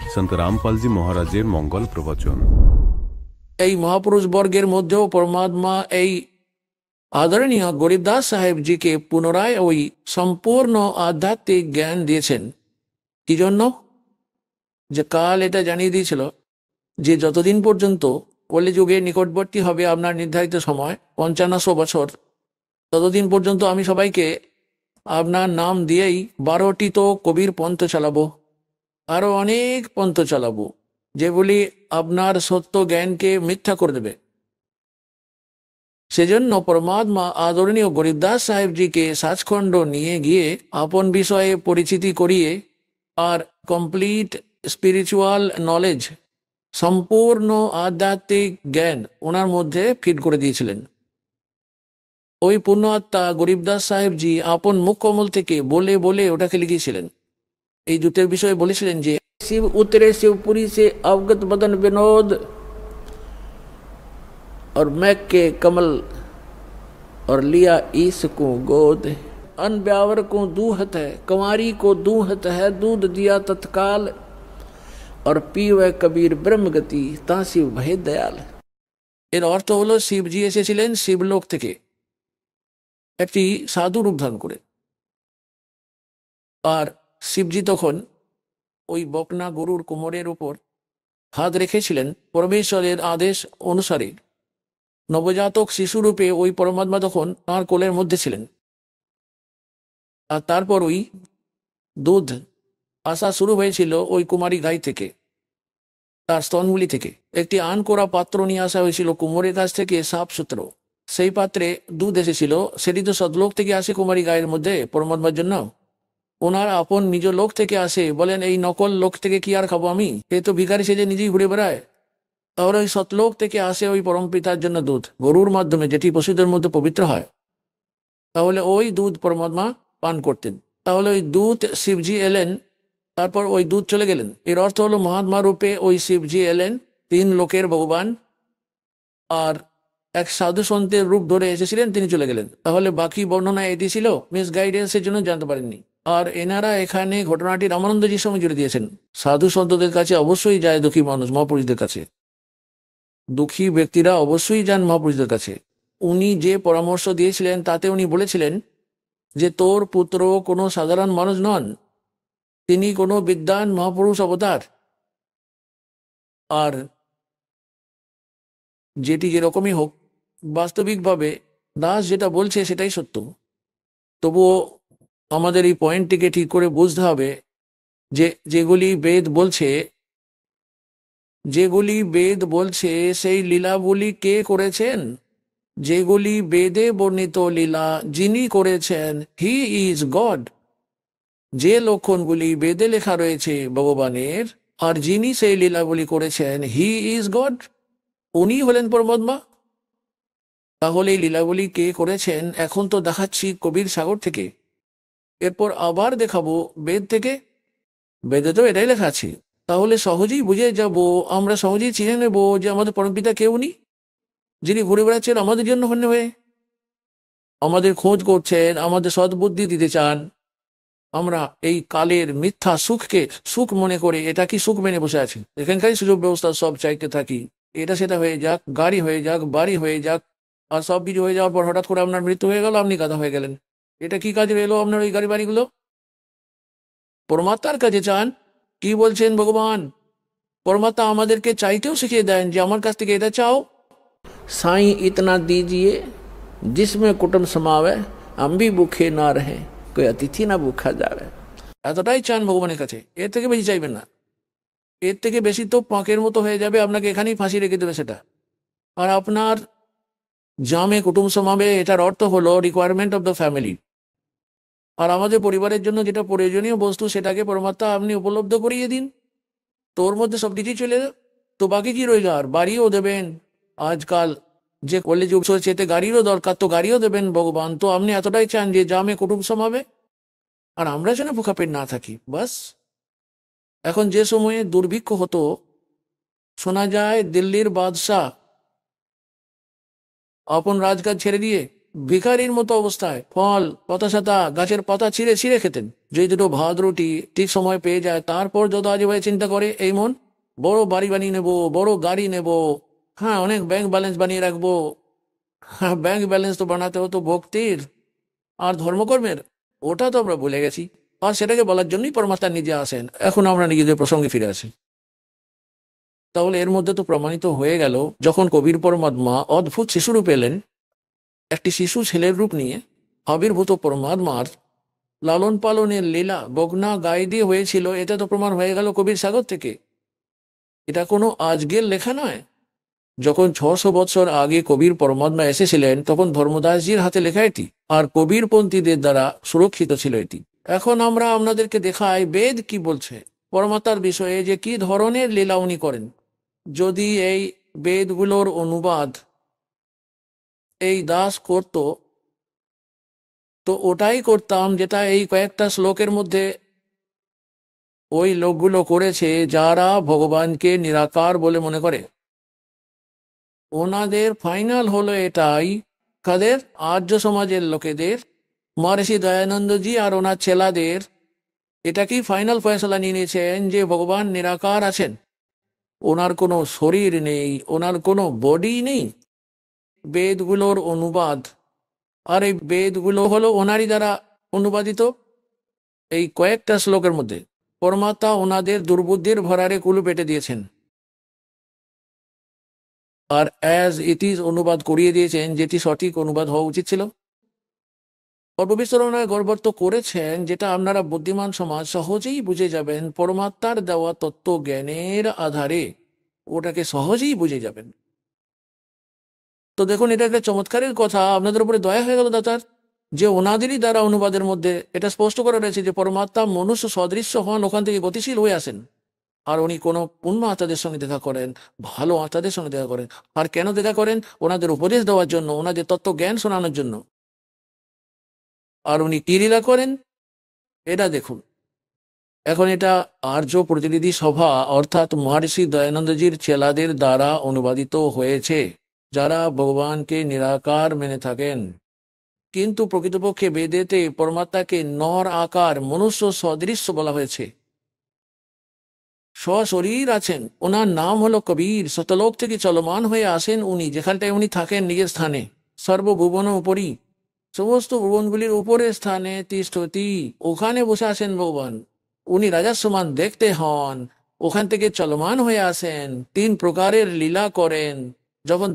संत रामपाल जी महाराजेर मंगल प्रवचन। এই মহাপুরুষ বর্গের মধ্যেও পরমাত্মা এই আদরণীয় গরিবদাস সাহেবজিকে পুনরায় ওই সম্পূর্ণ আধ্যাত্মিক জ্ঞান দিয়েছেন। কি জন্য? যে কাল এটা জানিয়ে দিয়েছিল যে যতদিন পর্যন্ত কলিযুগে নিকটবর্তী হবে আপনার নির্ধারিত সময় ৫৫০০ বছর, ততদিন পর্যন্ত আমি সবাইকে আপনার নাম দিয়েই ১২টি তো কবির পন্থ চালাবো, আরো অনেক পন্থ চালাবো যেগুলি আপনার সত্য জ্ঞানকে মিথ্যা করে দেবে। সেজন্য পরমাত্মা আদরণীয় গরিবদাস সাহেবজিকে সাচখণ্ড নিয়ে গিয়ে আপন বিষয়ে পরিচিতি করিয়ে আর কমপ্লিট স্পিরিচুয়াল নলেজ, সম্পূর্ণ আধ্যাত্মিক জ্ঞান ওনার মধ্যে ফিট করে দিয়েছিলেন। ওই পূর্ণ আত্মা গরিবদাস সাহেবজি আপন মুখ কমল থেকে বলে বলে ওটাকে লিখিয়েছিলেন। এই জুতের বিষয়ে বলেছিলেন যে शिव उतरे शिवपुरी से अवगत बदन विनोद और मैक के कमल और लिया ईस को गोद। अन ब्यावर को दूहत है, कंवारी को दूहत है, दूध दिया तत्काल और पीवे कबीर ब्रह्म गति ता शिव भय दयाल। এর অর্থ হলো শিবজি এসেছিলেন শিবলোক থেকে একটি সাধু রূপ ধারণ করে, আর শিবজি তখন ওই বকনা গরুর কোমরের উপর হাত রেখেছিলেন। পরমেশ্বরের আদেশ অনুসারে নবজাতক শিশুরূপে ওই পরমাত্মা তখন তাঁর কোলের মধ্যে ছিলেন। আর তারপর ওই দুধ আসা শুরু হয়েছিল ওই কুমারী গাই থেকে, তার স্তনগুলি থেকে। একটি আন করা পাত্র নিয়ে আসা হয়েছিল কুমোরের কাছ থেকে, সাফ সূত্র। সেই পাত্রে দুধ এসেছিল। সেটি তো সদলোক থেকে আসে কুমারী গায়ের মধ্যে পরমাত্মার জন্য। ওনার আপন নিজ লোক থেকে আসে। বলেন এই নকল লোক থেকে কি আর খাবো আমি? এ তো ভিখারি সেজে নিজেই ঘুরে বেড়ায়। তাহলে ওই সতলোক থেকে আসে ওই পরম পিতার জন্য দুধ, গরুর মাধ্যমে, যেটি পশুদের মধ্যে পবিত্র হয়। তাহলে ওই দুধ পরমাত্মা পান করতেন। তাহলে ওই দুধ শিবজি এলেন, তারপর ওই দুধ চলে গেলেন। এর অর্থ হলো মহাত্মা রূপে ওই শিবজি এলেন, ৩ লোকের ভগবান, আর এক সাধু সন্তের রূপ ধরে এসেছিলেন, তিনি চলে গেলেন। তাহলে বাকি বর্ণনা এটি ছিল মিসগাইডেন্সের জন্য জানতে পারেননি। আর এনারা এখানে ঘটনাটি রামানন্দজির সঙ্গে জুড়ে দিয়েছেন। সাধু সন্তদের কাছে অবশ্যই যায় দুঃখী মানুষ, মহাপুরুষদের কাছে। দুঃখী ব্যক্তিরা অবশ্যই যান মহাপুরুষদের কাছে। উনি যে পরামর্শ দিয়েছিলেন তাতে উনি বলেছিলেন যে তোর পুত্র কোনো সাধারণ মানুষ নন, তিনি কোনো বিদ্বান মহাপুরুষ অবতার। আর যেটি যেরকমই হোক, বাস্তবিকভাবে দাস যেটা বলছে সেটাই সত্য। তবুও আমাদের এই পয়েন্টটিকে ঠিক করে বুঝতে হবে যে যেগুলি বেদ বলছে সেই লীলাগুলি কে করেছেন? যেগুলি বেদে বর্ণিত লীলা যিনি করেছেন, হি ইজ গড। যে লক্ষণগুলি বেদে লেখা রয়েছে ভগবানের, আর যিনি সেই লীলাগুলি করেছেন, হি ইজ গড, উনি হলেন পরমাত্মা। তাহলে এই লীলাগুলি কে করেছেন এখন তো দেখাচ্ছি কবির সাগর থেকে, এরপর আবার দেখাবো বেদ থেকে। বেদে তো এটাই লেখা আছে। তাহলে সহজেই বুঝে যাব, আমরা সহজেই চিনে নেব যে আমাদের পরমপিতা কেউ উনি, যিনি ঘুরে বেড়াচ্ছেন আমাদের জন্য হয়ে, আমাদের খোঁজ করছেন, আমাদের সদ্বুদ্ধি দিতে চান। আমরা এই কালের মিথ্যা সুখকে সুখ মনে করে এটা কি সুখ মেনে বসে আছি। এখানকারই সুযোগ ব্যবস্থা সব চাইতে থাকি, এটা সেটা হয়ে যাক, গাড়ি হয়ে যাক, বাড়ি হয়ে যাক, আর সব কিছু হয়ে যাওয়ার পর হঠাৎ করে আপনার মৃত্যু হয়ে গেল, আপনি গাধা হয়ে গেলেন। এটা কি কাজে এলো আপনার ওই গাড়ি বাড়িগুলো? পরমাত্মার কাছে চান। কি বলছেন ভগবান? পরমাত্মা আমাদেরকে চাইতেও শিখিয়ে দেন যে আমার কাছ থেকে এটা চাও। সাই ইতনা দিজিয়ে जिसमें कुटुंब समावे, हम भी भूखे ना रहे, कोई अतिथि ना भूखा जावे। এতটাই চান ভগবানের কাছে, এর থেকে বেশি চাইবেন না। এর থেকে বেশি তো পাঁকের মতো হয়ে যাবে, আপনাকে এখানেই ফাঁসি রেখে দেবে সেটা। আর আপনার জামে কুটুম সমাবে, এটার অর্থ হলো রিকোয়ারমেন্ট অফ দ্য ফ্যামিলি। আর আমাদের পরিবারের জন্য যেটা প্রয়োজনীয় বস্তু, সেটাকে পরমাত্মা আপনি উপলব্ধ করিয়ে দিন। তোর মধ্যে সব কিছুই চলে যাবে, তো বাকি কি রইল? আর বাড়িও দেবেন। আজকাল যে কলেযুগ চলছে, এতে গাড়িরও দরকার, তো গাড়িও দেবেন ভগবান। তো আপনি এতটাই চান যে জামে কুটুম সমাবে, আর আমরা যেন ভুখা পেট না থাকি, বাস। এখন যে সময়ে দুর্ভিক্ষ হতো, শোনা যায় দিল্লির বাদশাহ আপন রাজকাজ ছেড়ে দিয়ে ভিখারির মতো অবস্থায় ফল পাতা সাতা গাছের পাতা ছিঁড়ে ছিঁড়ে খেতেন। যে দুটো ভাত রুটি ঠিক সময় পেয়ে যায় তারপর যত আজে বাজে চিন্তা করে এই মন, বড় বাড়ি বানিয়ে নেবো, বড় গাড়ি নেব, হ্যাঁ অনেক ব্যাংক ব্যালেন্স বানিয়ে রাখবো। হ্যাঁ, ব্যাংক ব্যালেন্স তো বানাতে হতো ভক্তির আর ধর্মকর্মের, ওটা তো আমরা ভুলে গেছি। আর সেটাকে বলার জন্যই পরমাত্মা নিজে আসেন। এখন আমরা নিজেদের প্রসঙ্গে ফিরে আসি। তাহলে এর মধ্যে তো প্রমাণিত হয়ে গেল, যখন কবির পরমাত্মা অদ্ভুত শিশুরূপ এলেন, একটি শিশু ছেলের রূপ নিয়ে আবির্ভূত পরমাত্মার লালন পালনের লীলা বগনা গায়ে দিয়ে হয়েছিল, এটা তো প্রমাণ হয়ে গেল কবির সাগর থেকে। এটা কোনো আজকের লেখা নয়। যখন 600 বছর আগে কবির পরমাত্মা এসেছিলেন তখন ধর্মদাসজির হাতে লেখা এটি, আর কবির পন্থীদের দ্বারা সুরক্ষিত ছিল এটি। এখন আমরা আপনাদেরকে দেখাই বেদ কি বলছে পরমাত্মার বিষয়ে, যে কি ধরনের লীলা উনি করেন। যদি এই বেদগুলোর অনুবাদ এই দাস করত, তো ওটাই করতাম যেটা এই কয়েকটা শ্লোকের মধ্যে ওই লোকগুলো করেছে যারা ভগবানকে নিরাকার বলে মনে করে। ওনাদের ফাইনাল হলো এটাই, কাদের? আর্য সমাজের লোকেদের, মহর্ষি দয়ানন্দজি আর ওনার ছেলাদের এটাকেই ফাইনাল ফয়সলা নিয়ে নিয়েছেন যে ভগবান নিরাকার আছেন, ওনার কোনো শরীর নেই, ওনার কোনো বডি নেই। বেদগুলোর অনুবাদ, আর এই বেদগুলো হলো ওনারই দ্বারা অনুবাদিত। এই কয়েকটা শ্লোকের মধ্যে পরমাত্মা ওনাদের দুর্বুদ্ধির ভরারে কুলু পেটে দিয়েছেন, আর অ্যাজ ইট ইজ অনুবাদ করিয়ে দিয়েছেন, যেটি সঠিক অনুবাদ হওয়া উচিত ছিল। গর্ভবিস্তরণের গর্ভত্ব করেছেন, যেটা আপনারা বুদ্ধিমান সমাজ সহজেই বুঝে যাবেন। পরমাত্মার দেওয়া তত্ত্ব জ্ঞানের আধারে ওটাকে সহজেই বুঝে যাবেন। তো দেখুন, এটা একটা চমৎকারের কথা, আপনাদের উপরে দয়া হয়ে গেল দাতার, যে ওনাদেরই দ্বারা অনুবাদের মধ্যে এটা স্পষ্ট করা রয়েছে যে পরমাত্মা মনুষ্য সদৃশ্য হন, ওখান থেকে গতিশীল হয়ে আসেন। আর উনি কোনো পুণ্য আত্মাদের সঙ্গে দেখা করেন, ভালো আত্মাদের সঙ্গে দেখা করেন। আর কেন দেখা করেন? ওনাদের উপদেশ দেওয়ার জন্য, ওনাদের তত্ত্ব জ্ঞান শোনানোর জন্য। আর উনি কি লীলা করেন এটা দেখুন। এখন এটা আর্য প্রতিনিধি সভা অর্থাৎ মহর্ষি দয়ানন্দজির ছেলাদের দ্বারা অনুবাদিত হয়েছে, যারা ভগবানকে নিরাকার মেনে থাকেন। কিন্তু প্রকৃতপক্ষে বেদেতে পরমাত্মাকে নর আকার মনুষ্য সদৃশ্য বলা হয়েছে। সশরীর আছেন, ওনার নাম হলো কবির। শতলোক থেকে চলমান হয়ে আসেন উনি, যেখানটায় উনি থাকেন নিজের স্থানে, সর্বভুবন উপরই, সমস্ত ভুবনগুলির উপরের স্থানে তিষ্ঠতি, ওখানে বসে আসেন ভগবান। উনি রাজার সমান দেখতে হন, ওখান থেকে চলমান হয়ে আসেন, 3 প্রকারের লীলা করেন। যখন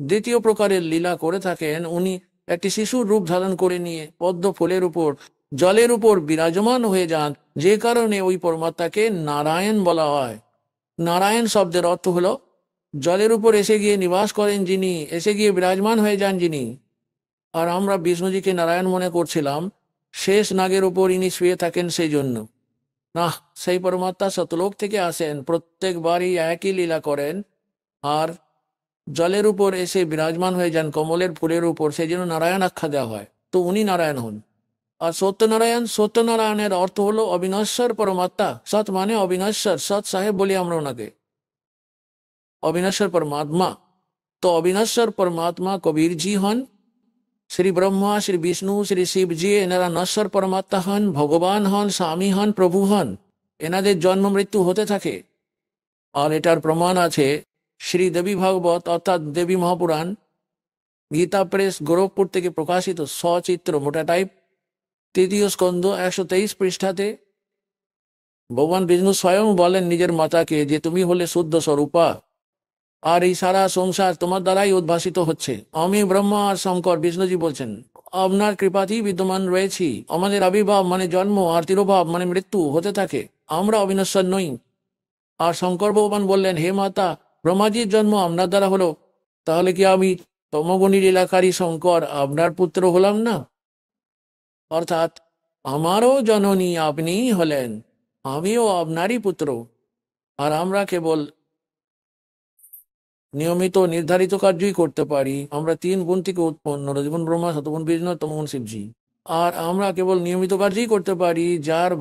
দ্বিতীয় প্রকারের লীলা করে থাকেন, উনি একটি শিশুর রূপ ধারণ করে নিয়ে পদ্ম ফুলের উপর জলের উপর বিরাজমান হয়ে যান, যে কারণে ওই পরমাত্মাকে নারায়ণ বলা হয়। নারায়ণ শব্দের অর্থ হলো জলের উপর এসে গিয়ে নিবাস করেন যিনি, এসে গিয়ে বিরাজমান হয়ে যান যিনি। আর আমরা বিষ্ণুজিকে নারায়ণ মনে করছিলাম, শেষ নাগের উপর ইনি শুয়ে থাকেন সেই জন্য না। সেই পরমাত্মা শতলোক থেকে আসেন, প্রত্যেকবারই একই লীলা করেন, আর জলের উপর এসে বিরাজমান হয়ে যান কমলের ফুলের উপর, সেই জন্য নারায়ণ আখ্যা দেওয়া হয়। তো উনি নারায়ণ হন। আর সত্যনারায়ণের অর্থ হলো অবিনশ্বর পরমাত্মা। সৎ মানে অবিনশ্বর, সৎ সাহেব বলি আমরা ওনাকে, অবিনশ্বর পরমাত্মা। তো অবিনশ্বর পরমাত্মা কবিরজি হন, শ্রী ব্রহ্মা, শ্রী বিষ্ণু, শ্রী শিবজি এনারা নশ্বর পরমাত্মা হন, ভগবান হন, স্বামী হন, প্রভু হন। এনাদের জন্ম মৃত্যু হতে থাকে। আর এটার প্রমাণ আছে শ্রী দেবী ভাগবত অর্থাৎ দেবী মহাপুরাণ, গীতা প্রেস গোরখপুর থেকে প্রকাশিত সচিত্র মোটা টাইপ, 3য় স্কন্ধ 123 পৃষ্ঠাতে ভগবান বিষ্ণু স্বয়ং বলেন নিজের মাতাকে যে তুমি হলে শুদ্ধ স্বরূপা, আর এই সারা সংসার তোমার দ্বারাই উদ্ভাসিত হচ্ছে। আমি ব্রহ্মা আর শঙ্কর, বিষ্ণুজি বলছেন, আপনার কৃপাতেই বিদ্যমান রয়েছি। আমাদের আবির্ভাব মানে জন্ম, আর তিরোভাব মানে মৃত্যু হতে থাকে। আমরা অবিনশ্বর নই। আর শঙ্কর ভগবান বললেন, হে মাতা, ব্রহ্মাজির জন্ম আপনার দ্বারা হলো, তাহলে কি আমি তমগুণী লীলাকারী শঙ্কর আপনার পুত্র হলাম না? অর্থাৎ আমারও জননী আপনিই হলেন, আমিও আপনারই পুত্র। আর আমরা কেবল নিয়মিত নির্ধারিত কার্যই করতে পারি। আমরা 3 গুণ থেকে উৎপন্ন, রজগুণ ব্রহ্মা, শতগুণ বিষ্ণু, তমগুণ শিবজি। আর আমরা কেবল নিয়মিত কার্যই করতে পারি, যার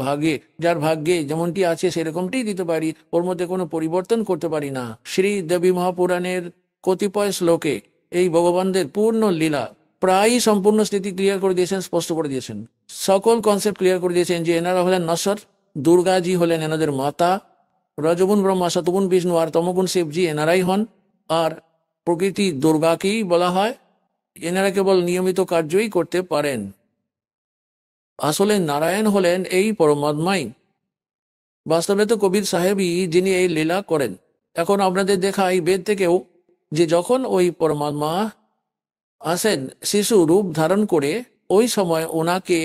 ভাগ্যে যেমনটি আছে সেরকমটি দিতে পারি, ওর মধ্যে কোনো পরিবর্তন করতে পারি না। শ্রী দেবী মহাপুরাণের কতিপয় শ্লোকে এই ভগবানদের পূর্ণ লীলা প্রায়ই সম্পূর্ণ স্থিতি ক্লিয়ার করে দিয়েছেন, স্পষ্ট করে দিয়েছেন, সকল কনসেপ্ট ক্লিয়ার করে দিয়েছেন যে এনারা হলেন নশ্বর, দুর্গাজি হলেন এনাদের মাতা, রজগুণ ব্রহ্মা, শতগুণ বিষ্ণু আর তমগুণ শিবজি এনারাই হন, আর প্রকৃতি দুর্গাকেই বলা হয়। এনারা কেবল নিয়মিত কার্যই করতে পারেন। আসলে নারায়ণ হলেন এই পরমাত্মাই। বাস্তবে তো কবির সাহেবই যিনি এই লীলা করেন। এখন আপনাদের দেখাই বেদ থেকেও যে যখন ওই পরমাত্মা আসেন শিশু রূপ ধারণ করে, ওই সময় ওনাকে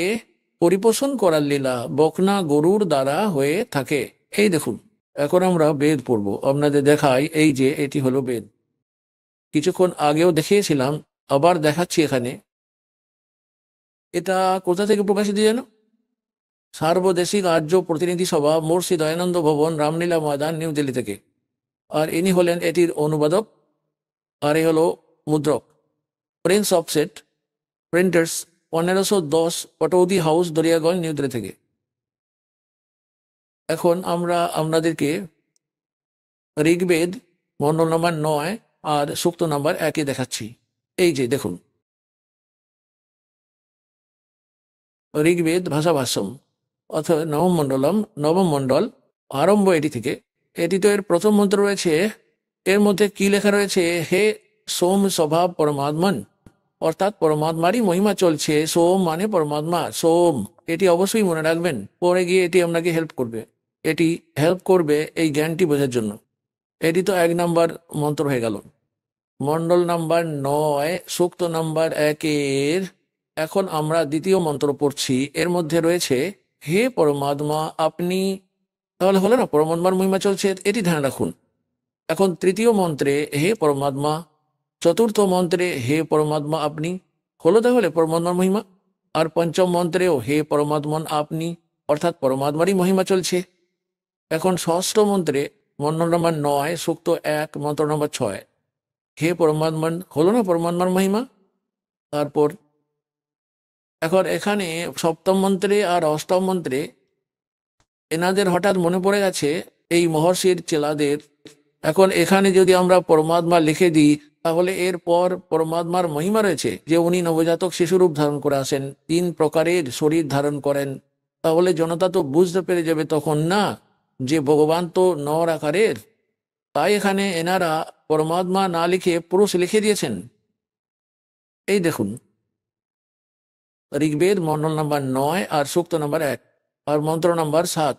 পরিপোষণ করার লীলা বকনা গরুর দ্বারা হয়ে থাকে। এই দেখুন, এখন আমরা বেদ পড়ব। আপনাদের দেখাই, এই যে এটি হলো বেদ। কিছুক্ষণ আগেও দেখিয়েছিলাম, আবার দেখাচ্ছি এখানে। এটা কোথা থেকে প্রকাশিত যেন? সার্বদেশিক আর্য প্রতিনিধি সভা, মুর্শি দয়ানন্দ ভবন, রামলীলা ময়দান, নিউ দিল্লি থেকে। আর ইনি হলেন এটির অনুবাদক, আর এ হলো মুদ্রক। Prince offset printers, 1510, Pataudi house, Daryaganj, new Delhi থেকে। এখন আমরা আপনাদেরকে ঋগ্বেদ মণ্ডল নম্বর 9 আর সূক্ত নাম্বার 1 দেখাচ্ছি। এই যে দেখুন, ঋগ্বেদ ভাষাভাষ্যম অথবা নবম মণ্ডল, আরম্ভ এটি থেকে। এটি তো এর প্রথম মন্ত্র রয়েছে। এর মধ্যে কি লেখা রয়েছে? হে সোম স্বভাব পরমাত্মন, অর্থাৎ পরমাত্মারই মহিমা চলছে। সোম মানে পরমাত্মা, সোম। এটি অবশ্যই মনে রাখবেন, পরে গিয়ে এটি আপনাকে হেল্প করবে। এটি হেল্প করবে এই জ্ঞানটি বোঝার জন্য। এটি তো 1 নাম্বার মন্ত্র হয়ে গেল। মণ্ডল নাম্বার 9 সূক্ত নাম্বার 1-এর এখন আমরা দ্বিতীয় মন্ত্র পড়ছি। এর মধ্যে রয়েছে হে পরমাত্মা আপনি, তাহলে হলো না পরমাত্মার মহিমা চলছে, এটি ধ্যান রাখুন। এখন তৃতীয় মন্ত্রে হে পরমাত্মা, চতুর্থ মন্ত্রে হে পরমাত্মা আপনি, হলো তাহলে পরমাত্মার মহিমা। আর পঞ্চম মন্ত্রেও হে পরমাত্মন আপনি, অর্থাৎ পরমাত্মারই মহিমা চলছে। এখন ষষ্ঠ মন্ত্রে মন্ডল নম্বর 9 সূক্ত 1 মন্ত্র নম্বর 6, হে পরমাত্মন, হলো না পরমাত্মার মহিমা। তারপর এখন এখানে সপ্তম মন্ত্রে আর অষ্টম মন্ত্রে এনাদের হঠাৎ মনে পড়ে গেছে এই মহর্ষির চেলাদের। এখন এখানে যদি আমরা পরমাত্মা লিখে দিই, তাহলে এরপর পরমাত্মার মহিমা রয়েছে যে উনি নবজাতক শিশুরূপ ধারণ করে আসেন, 3 প্রকারের শরীর ধারণ করেন। তাহলে জনতা তো বুঝতে পেরে যাবে তখন না যে ভগবান তো নর আকারের। তাই এখানে এনারা পরমাত্মা না লিখে পুরুষ লিখে দিয়েছেন। এই দেখুন, ঋগ্বেদ মন্ডল নাম্বার 9 আর সূক্ত নাম্বার 1 আর মন্ত্র নাম্বার 7,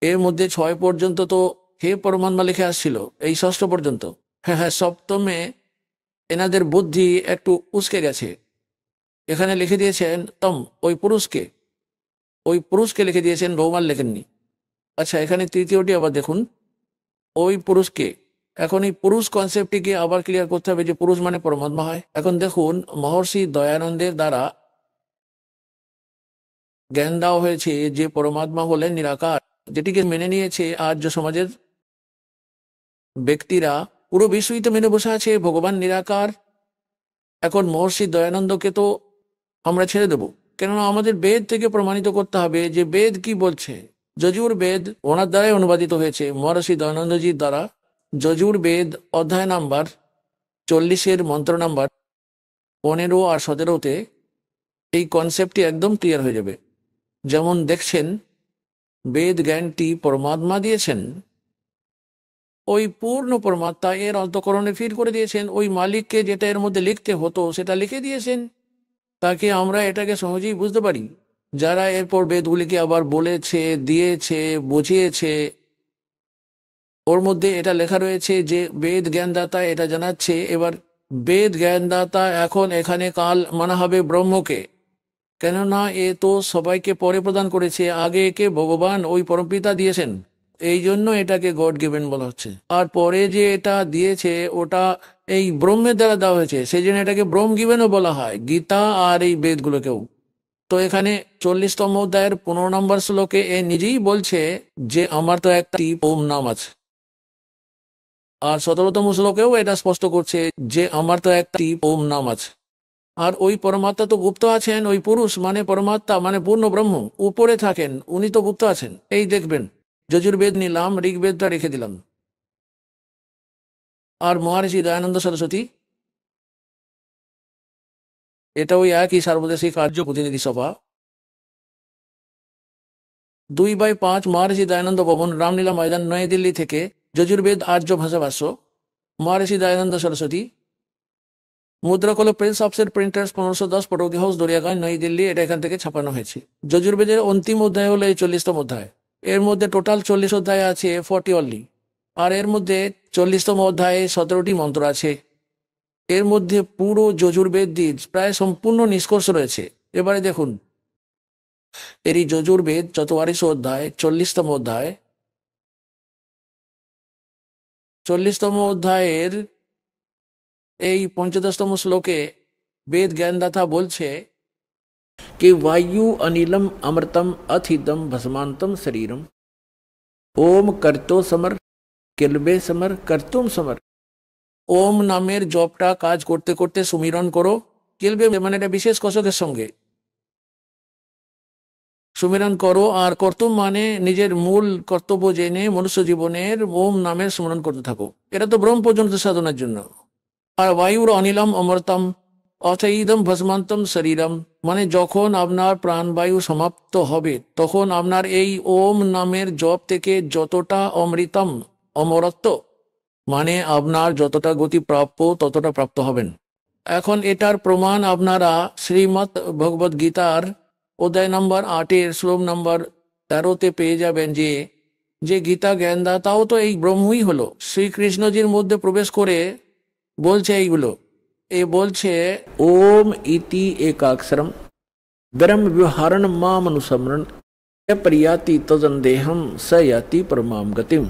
এর মধ্যে 6 পর্যন্ত তো হে পরমাত্মা লিখে আসছিল, এই ষষ্ঠ পর্যন্ত। হ্যাঁ, সপ্তমে এনাদের বুদ্ধি একটু উস্কে গেছে। এখানে লিখে দিয়েছেন তম, ওই পুরুষকে লিখে দিয়েছেন, রৌমাল লেখেননি। আচ্ছা, এখানে তৃতীয়টি আবার দেখুন, ওই পুরুষকে। এখন এই পুরুষ কনসেপ্টটিকে আবার ক্লিয়ার করতে হবে যে পুরুষ মানে পরমাত্মা হয়। এখন দেখুন, মহর্ষি দয়ানন্দের দ্বারা জ্ঞান দেওয়া হয়েছে যে পরমাত্মা হলেন নিরাকার, যেটিকে মেনে নিয়েছে আর্য সমাজের ব্যক্তিরা। পুরো বিশ্বই তো মেনে বসে আছে ভগবান নিরাকার। এখন মহর্ষি দয়ানন্দকে তো আমরা ছেড়ে দেব, কেননা আমাদের বেদ থেকে প্রমাণিত করতে হবে যে বেদ কি বলছে। যজুর বেদ ওনার দ্বারাই অনুবাদিত হয়েছে, মহর্ষি দয়ানন্দজির দ্বারা। যজুর বেদ অধ্যায় নাম্বার 40-এর মন্ত্র নাম্বার 15 আর 17-তে এই কনসেপ্টটি একদম ক্লিয়ার হয়ে যাবে। যেমন দেখছেন, বেদ জ্ঞানটি পরমাত্মা দিয়েছেন, ওই পূর্ণ পরমাত্মা এর অন্তঃকরণে ফিট করে দিয়েছেন। ওই মালিককে যেটা এর মধ্যে লিখতে হতো সেটা লিখে দিয়েছেন, তাকে আমরা এটাকে সহজেই বুঝতে পারি। যারা এরপর বেদগুলিকে আবার বলেছে, দিয়েছে, বুঝিয়েছে, ওর মধ্যে এটা লেখা রয়েছে যে বেদ জ্ঞানদাতা এটা জানাচ্ছে। এবার বেদ জ্ঞানদাতা এখন এখানে কাল মানা হবে ব্রহ্মকে, কেননা এ তো সবাইকে পরে প্রদান করেছে, আগে একে ভগবান ওই পরমপিতা দিয়েছেন। এই জন্য এটাকে গড গিভেন বলা হচ্ছে। আর পরে যে এটা দিয়েছে ওটা এই ব্রহ্মের দ্বারা দেওয়া হয়েছে, সেই জন্য এটাকে ব্রহ্ম গিভেনও বলা হয়, গীতা আর এই বেদগুলোকেও। তো এখানে 40তম অধ্যায়ের 15 নম্বর শ্লোকে এ নিজেই বলছে যে আমার তো একটি ওম নাম আছে। আর 17তম শ্লোকেও এটা স্পষ্ট করছে যে আমার তো একটি ওম নাম আছে। আর ওই পরমাত্মা তো গুপ্ত আছেন, ওই পুরুষ মানে পরমাত্মা মানে পূর্ণ ব্রহ্ম উপরে থাকেন, উনি তো গুপ্ত আছেন। এই দেখবেন, যজুর্বেদ নিলাম, ঋগ্বেদটা রেখে দিলাম। আর মহর্ষি দয়ানন্দ সরস্বতী এটা ওই একই সার্বদেশিক আর্য প্রতিনিধি সভা। 2/5 মহর্ষি দয়ানন্দ ভবন, রামলীলা ময়দান, নয়াদিল্লি থেকে যজুর্বেদ আর্য ভাষাভাষ্য, মহর্ষি দয়ানন্দ সরস্বতী। মুদ্রক হলো Prince offset printers, 1510, Pataudi house, দরিয়াগঞ্জ, নই দিল্লি। এটা এখান থেকে ছাপানো হয়েছে। যজুর্বেদের অন্তিম অধ্যায় হলো এই 40তম অধ্যায়। এর মধ্যে টোটাল 40 অধ্যায় আছে, 40 অনলি। আর এর মধ্যে 40তম অধ্যায়ে 17টি মন্ত্র আছে। এর মধ্যে পুরো যজুর্বেদ দিন প্রায় সম্পূর্ণ নিষ্কর্ষ রয়েছে। এবারে দেখুন, এরই যজুর্বেদ 44 অধ্যায়, 40তম অধ্যায়। 40তম অধ্যায়ের এই 15তম শ্লোকে বেদ জ্ঞানদাতা বলছে कि वायु अनिलम अमृतम अथिदम भस्मांतम शरीरम ओम कर्तो समर किलबे समर कर्तुम समर। ওম নামের জপটা কাজ করতে করতে সুমিরন করো। কিলবে মানে এটা বিশেষ কসকের সঙ্গে সুমিরন করো। আর কর্তুম মানে নিজের মূল কর্তব্য জেনে মনুষ্য জীবনের ওম নামের স্মরণ করতে থাকো। এটা তো ব্রহ্ম পর্যন্ত সাধনার জন্য। আর বায়ুর অনিলম অমরতম অথইদম ভস্মান্তম শরীরম মানে যখন আপনার প্রাণবায়ু সমাপ্ত হবে তখন আপনার এই ওম নামের জপ থেকে যতটা অমৃতম অমরত্ব মানে আপনার যতটা গতি প্রাপ্য ততটা প্রাপ্ত হবেন। এখন এটার প্রমাণ আপনারা শ্রীমৎ ভগবদ গীতার অধ্যায় নম্বর 8 শ্লোক নম্বর 13 পেয়ে যাবেন। যে গীতা জ্ঞানদাতাও তো এই ব্রহ্মই হলো। শ্রীকৃষ্ণজির মধ্যে প্রবেশ করে বলছে এইগুলো। এ বলছে ওম ইতি একাক্ষরম ব্রহ্ম বিহারণ মাম অনুসমরণ প্রিয়াতি তজন্দেহম সয়াতি পরমাম গতিম।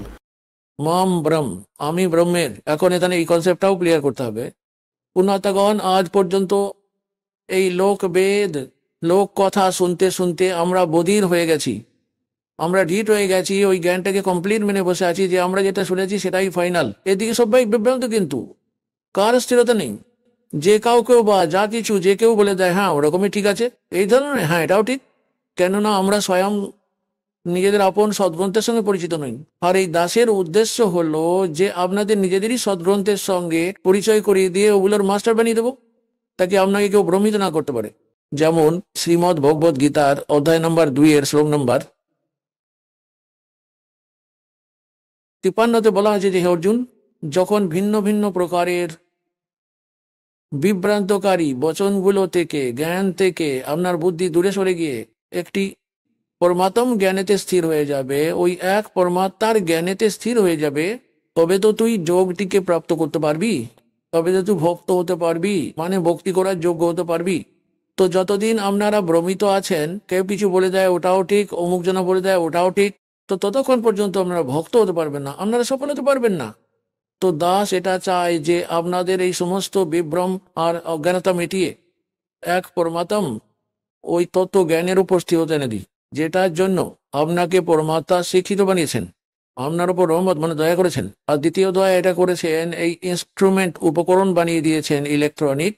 মাম ব্রহ্ম, আমি ব্রহ্মের। এখন এখানে এই কনসেপ্টটাও ক্লিয়ার করতে হবে। পুণ্যার্থগণ, আজ পর্যন্ত এই লোক বেদ লোক কথা শুনতে শুনতে আমরা বধির হয়ে গেছি, আমরা ঢিট হয়ে গেছি। ওই জ্ঞানটাকে কমপ্লিট মেনে বসে আছি যে আমরা যেটা শুনেছি সেটাই ফাইনাল। এদিকে সবাই বিভ্রান্ত, কিন্তু কার স্থিরতা নেই। যে কাউকেও বা যা কিছু যে কেউ বলে দেয় হ্যাঁ ওরকমই ঠিক আছে, এই ধরনের হ্যাঁ এটাও ঠিক। কেননা আমরা স্বয়ং নিজেদের আপন সদ্গ্রন্থের সঙ্গে পরিচিত নই। আর এই দাসের উদ্দেশ্য হলো যে আপনাদের নিজেদেরই সদ্গ্রন্থের সঙ্গে পরিচয় করিয়ে দিয়ে ওগুলোর মাস্টার বানিয়ে দেবো, তাকে আপনাকে কেউ ভ্রমিত না করতে পারে। যেমন শ্রীমদ্ ভগবদ গীতার অধ্যায় নম্বর 2 শ্লোক নম্বর 53 বলা হয়েছে যে হে অর্জুন, যখন ভিন্ন ভিন্ন প্রকারের বিভ্রান্তকারী বচনগুলো থেকে জ্ঞান থেকে আপনার বুদ্ধি দূরে সরে গিয়ে একটি পরমাত্ম জ্ঞানেতে স্থির হয়ে যাবে, ওই এক পরমাত্মার জ্ঞানেতে স্থির হয়ে যাবে, তবে তো তুই যোগটিকে প্রাপ্ত করতে পারবি, তবে তো তুই ভক্ত হতে পারবি, মানে ভক্তি করার যোগ্য হতে পারবি। তো যতদিন আপনারা ভ্রমিত আছেন, কেউ কিছু বলে দেয় ওটাও ঠিক, অমুক জনা বলে দেয় ওটাও ঠিক, তো ততক্ষণ পর্যন্ত আপনারা ভক্ত হতে পারবেন না, আপনারা সফল হতে পারবেন না। তো দাস এটা চায় যে আপনাদের এই সমস্ত বিভ্রম আর অজ্ঞানতা মিটিয়ে এক পরমাত্ম ওই তত্ত্ব জ্ঞানের উপর স্থিরতা এনে দিই, যেটার জন্য আপনাকে পরমাত্মা শিক্ষিত বানিয়েছেন, আপনার উপর রহমত মানে দয়া করেছেন। আর দ্বিতীয় দয়া এটা করেছেন, এই ইনস্ট্রুমেন্ট উপকরণ বানিয়ে দিয়েছেন ইলেকট্রনিক,